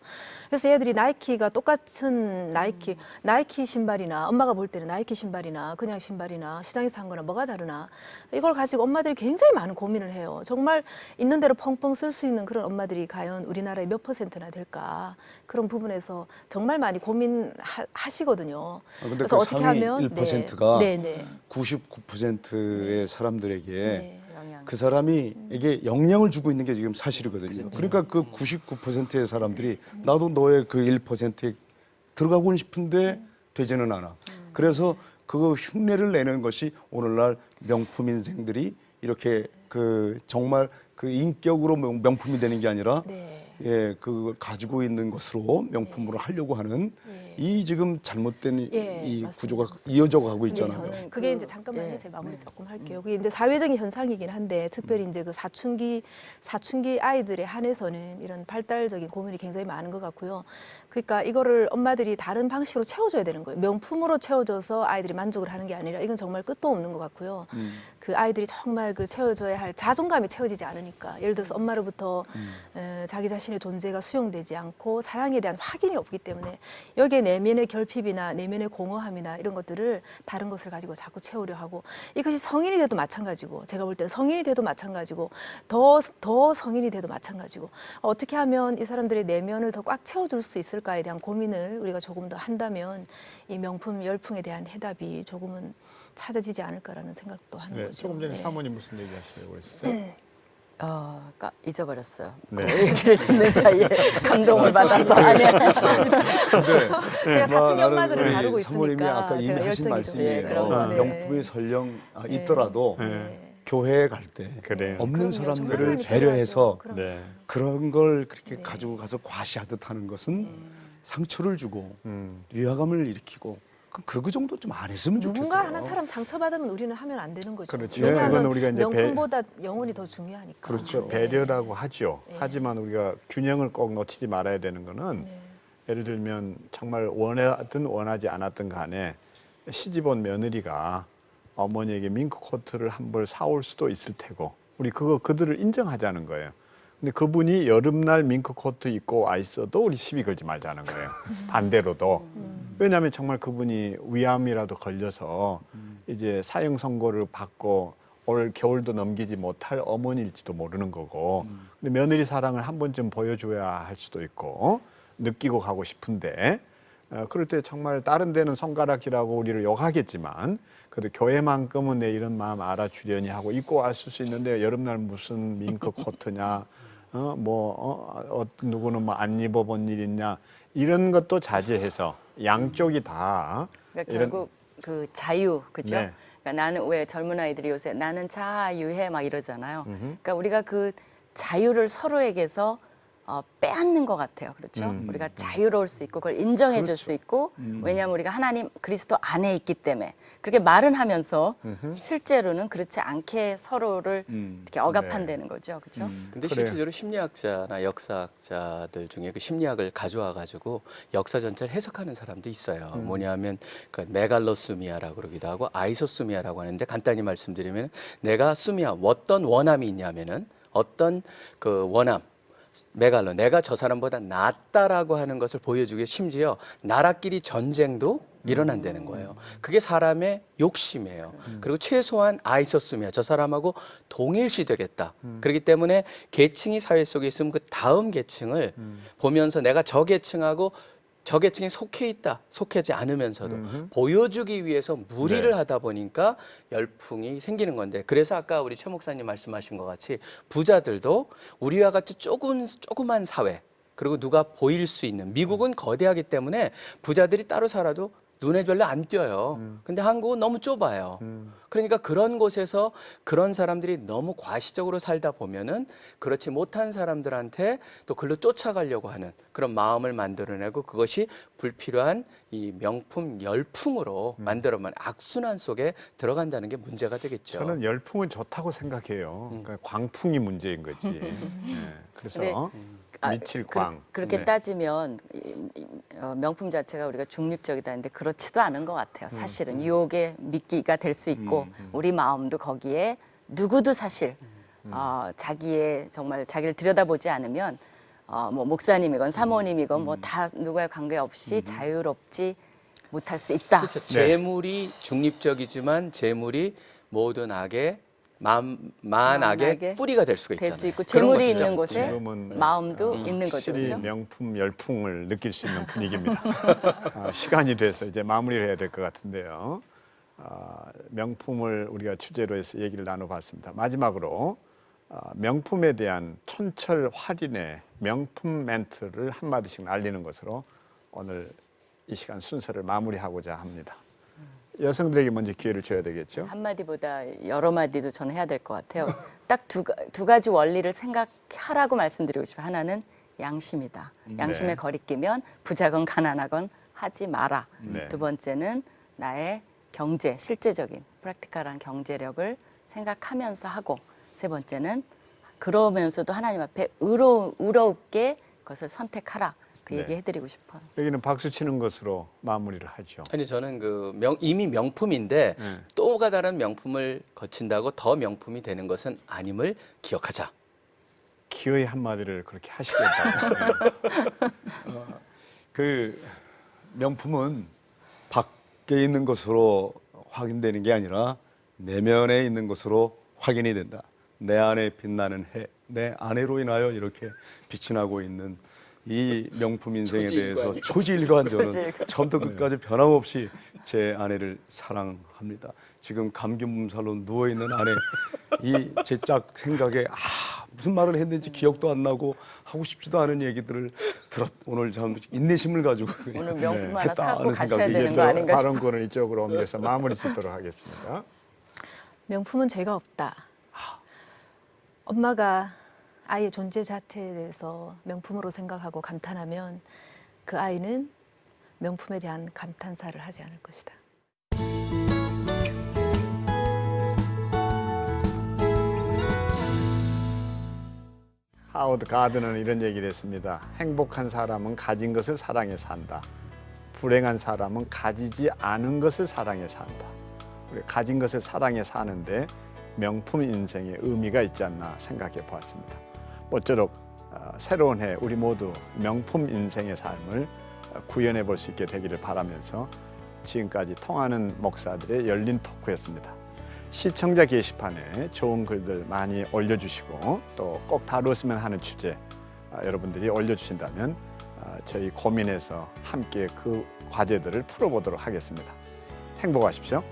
Speaker 2: 그래서 애들이 나이키가 똑같은 나이키 신발이나 엄마가 볼 때는 나이키 신발이나 그냥 신발이나 시장에서 산 거나 뭐가 다르나 이걸 가지고 엄마들이 굉장히 많은 고민을 해요. 정말 있는 대로 펑펑 쓸 수 있는 그런 엄마들이 과연 우리나라의 몇 %나 될까. 그런 부분에서 정말 많이 고민하시거든요.
Speaker 4: 근데
Speaker 2: 그래서
Speaker 4: 그
Speaker 2: 어떻게
Speaker 4: 상위
Speaker 2: 하면
Speaker 4: 1%가
Speaker 2: 네, 네.
Speaker 4: 99%의 사람들에게
Speaker 2: 네.
Speaker 5: 영향.
Speaker 4: 그 사람이 이게 영향을 주고 있는 게 지금 사실이거든요. 그러니까 그 99%의 사람들이 나도 너의 그 1%에 들어가고는 싶은데 되지는 않아. 그래서 그 흉내를 내는 것이 오늘날 명품 인생들이 이렇게 그 정말 그 인격으로 명품이 되는 게 아니라
Speaker 2: 네.
Speaker 4: 예, 그 가지고 있는 것으로 명품으로 하려고 하는
Speaker 2: 예.
Speaker 4: 이 지금 잘못된
Speaker 2: 예,
Speaker 4: 이
Speaker 2: 맞습니다.
Speaker 4: 구조가
Speaker 2: 맞습니다.
Speaker 4: 이어져 가고
Speaker 2: 네,
Speaker 4: 있잖아요.
Speaker 2: 저는 그게 이제 잠깐만요.
Speaker 5: 예.
Speaker 2: 제 마무리 조금 할게요. 그게 이제 사회적인 현상이긴 한데 특별히 이제 그 사춘기 아이들에 한해서는 이런 발달적인 고민이 굉장히 많은 것 같고요. 그러니까 이거를 엄마들이 다른 방식으로 채워줘야 되는 거예요. 명품으로 채워줘서 아이들이 만족을 하는 게 아니라 이건 정말 끝도 없는 것 같고요. 그 아이들이 정말 그 채워줘야 할 자존감이 채워지지 않으니까 예를 들어서 엄마로부터 자기 자신의 존재가 수용되지 않고 사랑에 대한 확인이 없기 때문에 여기에 내면의 결핍이나 내면의 공허함이나 이런 것들을 다른 것을 가지고 자꾸 채우려 하고 이것이 성인이 돼도 마찬가지고 제가 볼 때는 성인이 돼도 마찬가지고 더 성인이 돼도 마찬가지고 어떻게 하면 이 사람들의 내면을 더 꽉 채워줄 수 있을까에 대한 고민을 우리가 조금 더 한다면 이 명품 열풍에 대한 해답이 조금은 찾아지지 않을까라는 생각도 하는
Speaker 1: 네,
Speaker 2: 거죠.
Speaker 1: 조금 전에
Speaker 2: 네.
Speaker 1: 사모님 무슨 얘기 하시려고 그랬어요?
Speaker 5: 잊어버렸어요. 그 얘기를 듣는 사이에 감동을 받아서 아니야 죄송합니다.
Speaker 2: 제가 사춘기
Speaker 4: 나는
Speaker 2: 엄마들을
Speaker 4: 우리
Speaker 2: 다루고
Speaker 4: 사모님이
Speaker 2: 있으니까
Speaker 4: 아까 이미
Speaker 2: 제가
Speaker 4: 하신
Speaker 2: 열정이 좀
Speaker 4: 말씀이에요.
Speaker 2: 그런 거, 네.
Speaker 4: 명품이 설령 있더라도
Speaker 2: 네.
Speaker 4: 교회에 갈 때
Speaker 1: 그래요.
Speaker 4: 없는
Speaker 2: 그럼요. 정말
Speaker 4: 사람들을
Speaker 2: 많이
Speaker 4: 배려해서
Speaker 2: 필요하죠. 그럼.
Speaker 1: 네.
Speaker 4: 그런 걸 그렇게
Speaker 2: 네.
Speaker 4: 가지고 가서 과시하듯 하는 것은 상처를 주고
Speaker 1: 음.
Speaker 4: 위화감을 일으키고 그 정도 좀 안 했으면 좋겠어요.
Speaker 2: 누군가 하는 사람 상처받으면 우리는 하면 안 되는 거죠.
Speaker 1: 그렇죠.
Speaker 2: 왜냐하면
Speaker 1: 그건 우리가 이제
Speaker 2: 명품보다 영혼이 더 중요하니까.
Speaker 1: 그렇죠.
Speaker 2: 네.
Speaker 1: 배려라고 하죠.
Speaker 2: 네.
Speaker 1: 하지만 우리가 균형을 꼭 놓치지 말아야 되는 거는
Speaker 2: 네.
Speaker 1: 예를 들면 정말 원하든 원하지 않았든 간에 시집온 며느리가 어머니에게 밍크 코트를 한 벌 사올 수도 있을 테고 우리 그들을 인정하자는 거예요. 근데 그분이 여름날 밍크 코트 입고 와 있어도 우리 시비 걸지 말자는 거예요. 반대로도. 왜냐하면 정말 그분이 위암이라도 걸려서 이제 사형 선고를 받고 올 겨울도 넘기지 못할 어머니일지도 모르는 거고. 근데 며느리 사랑을 한 번쯤 보여줘야 할 수도 있고 느끼고 가고 싶은데 그럴 때 정말 다른 데는 손가락질하고 우리를 욕하겠지만 그래도 교회만큼은 내 이런 마음 알아주려니 하고 입고 왔을 수 있는데 여름날 무슨 밍크 코트냐 누구는 뭐 안 입어본 일 있냐 이런 것도 자제해서 양쪽이 다
Speaker 5: 그러니까
Speaker 1: 이런
Speaker 5: 결국 그 자유 그죠?
Speaker 1: 네.
Speaker 5: 그러니까 나는 왜 젊은 아이들이 요새 나는 자유해 막 이러잖아요. 그러니까 우리가 그 자유를 서로에게서 빼앗는 것 같아요. 그렇죠? 우리가 자유로울 수 있고 그걸 인정해 줄 수 있고 왜냐하면 우리가 하나님 그리스도 안에 있기 때문에 그렇게 말은 하면서 실제로는 그렇지 않게 서로를 이렇게 억압한다는 거죠. 그렇죠?
Speaker 3: 근데
Speaker 1: 그래요.
Speaker 3: 실질적으로 심리학자나 역사학자들 중에 그 심리학을 가져와 가지고 역사 전체를 해석하는 사람도 있어요. 뭐냐면 그 메갈로스미아라고 그러기도 하고 아이소스미아라고 하는데 간단히 말씀드리면 내가 수미아 어떤 원함이 있냐면은 어떤 그 원함 메갈로 내가 저 사람보다 낫다라고 하는 것을 보여주기 위해 심지어 나라끼리 전쟁도 일어난다는 거예요. 그게 사람의 욕심이에요. 그리고 최소한 아이소스미아 저 사람하고 동일시 되겠다. 그렇기 때문에 계층이 사회 속에 있으면 그 다음 계층을 보면서 내가 저 계층하고 저 계층에 속해 있다, 속하지 않으면서도 보여주기 위해서 무리를
Speaker 1: 네.
Speaker 3: 하다 보니까 열풍이 생기는 건데 그래서 아까 우리 최 목사님 말씀하신 것 같이 부자들도 우리와 같이 조그만 사회 그리고 누가 보일 수 있는 미국은 거대하기 때문에 부자들이 따로 살아도 눈에 별로 안 띄어요. 근데 한국은 너무 좁아요. 그러니까 그런 곳에서 그런 사람들이 너무 과시적으로 살다 보면은 그렇지 못한 사람들한테 또 글로 쫓아가려고 하는 그런 마음을 만들어내고 그것이 불필요한 이 명품 열풍으로 만들어만 악순환 속에 들어간다는 게 문제가 되겠죠.
Speaker 1: 저는 열풍은 좋다고 생각해요. 그러니까 광풍이 문제인 거지. 그래서 미칠 광.
Speaker 5: 그렇게
Speaker 1: 네.
Speaker 5: 따지면 명품 자체가 우리가 중립적이다 했는데 그렇지도 않은 것 같아요. 사실은 유혹의 미끼가 될 수 있고 우리 마음도 거기에 누구도 사실 자기의 정말 자기를 들여다보지 않으면 뭐 목사님이건 사모님이건 뭐 다 누구와 관계없이 자유롭지 못할 수 있다.
Speaker 3: 그렇죠. 재물이 중립적이지만 재물이 모든 악의 만악의 뿌리가 될 수가 있잖아요.
Speaker 5: 될 수 있고
Speaker 3: 그런
Speaker 5: 재물이
Speaker 3: 것이죠.
Speaker 5: 있는 곳에
Speaker 1: 지금은
Speaker 5: 마음도 있는 거죠.
Speaker 1: 확실히
Speaker 5: 그렇죠?
Speaker 1: 명품 열풍을 느낄 수 있는 분위기입니다. 시간이 돼서 이제 마무리를 해야 될 것 같은데요. 명품을 우리가 주제로 해서 얘기를 나눠봤습니다. 마지막으로 명품에 대한 촌철활인의 명품 멘트를 한마디씩 날리는 것으로 오늘 이 시간 순서를 마무리하고자 합니다. 여성들에게 먼저 기회를 줘야 되겠죠.
Speaker 5: 한마디보다 여러 마디도 저는 해야 될 것 같아요. 딱 두 가지 원리를 생각하라고 말씀드리고 싶어요. 하나는 양심이다. 양심에
Speaker 1: 네.
Speaker 5: 거리끼면 부자건 가난하건 하지 마라.
Speaker 1: 네.
Speaker 5: 두 번째는 나의 경제, 실제적인 프랙티컬한 경제력을 생각하면서 하고 세 번째는 그러면서도 하나님 앞에 의롭게 그것을 선택하라. 그
Speaker 1: 네.
Speaker 5: 얘기 해드리고 싶어요.
Speaker 1: 여기는 박수 치는 것으로 마무리를 하죠.
Speaker 3: 아니 저는 그 이미 명품인데
Speaker 1: 네.
Speaker 3: 또가 다른 명품을 거친다고 더 명품이 되는 것은 아님을 기억하자.
Speaker 1: 기어의 한마디를 그렇게 하시겠다고.
Speaker 4: 그 명품은 밖에 있는 것으로 확인되는 게 아니라 내면에 있는 것으로 확인이 된다. 내 안에 빛나는 해, 내 아내로 인하여 이렇게 빛이 나고 있는 이 명품 인생에 대해서 초지일관 저는
Speaker 5: 초지일관.
Speaker 4: 처음부터 끝까지 변함없이 제 아내를 사랑합니다. 지금 감기 몸살로 누워 있는 아내 이 제 짝 생각에 무슨 말을 했는지 기억도 안 나고 하고 싶지도 않은 얘기들을 오늘 참 인내심을 가지고
Speaker 5: 오늘 명품
Speaker 4: 네,
Speaker 5: 하나
Speaker 4: 했다
Speaker 5: 사고
Speaker 4: 하는
Speaker 5: 가셔야
Speaker 4: 생각이
Speaker 5: 되는
Speaker 1: 이제
Speaker 5: 거 아닌가 싶어요.
Speaker 1: 발언권을 이쪽으로 옮겨서 마무리 짓도록 하겠습니다.
Speaker 2: 명품은 죄가 없다. 엄마가 아이의 존재 자체에 대해서 명품으로 생각하고 감탄하면 그 아이는 명품에 대한 감탄사를 하지 않을 것이다.
Speaker 1: 하워드 가드는 이런 얘기를 했습니다. 행복한 사람은 가진 것을 사랑해 산다. 불행한 사람은 가지지 않은 것을 사랑해 산다. 우리 가진 것을 사랑해 사는데 명품 인생의 의미가 있지 않나 생각해 보았습니다. 모쪼록 새로운 해 우리 모두 명품 인생의 삶을 구현해 볼 수 있게 되기를 바라면서 지금까지 통하는 목사들의 열린 토크였습니다. 시청자 게시판에 좋은 글들 많이 올려주시고 또 꼭 다루었으면 하는 주제 여러분들이 올려주신다면 저희 고민해서 함께 그 과제들을 풀어보도록 하겠습니다. 행복하십시오.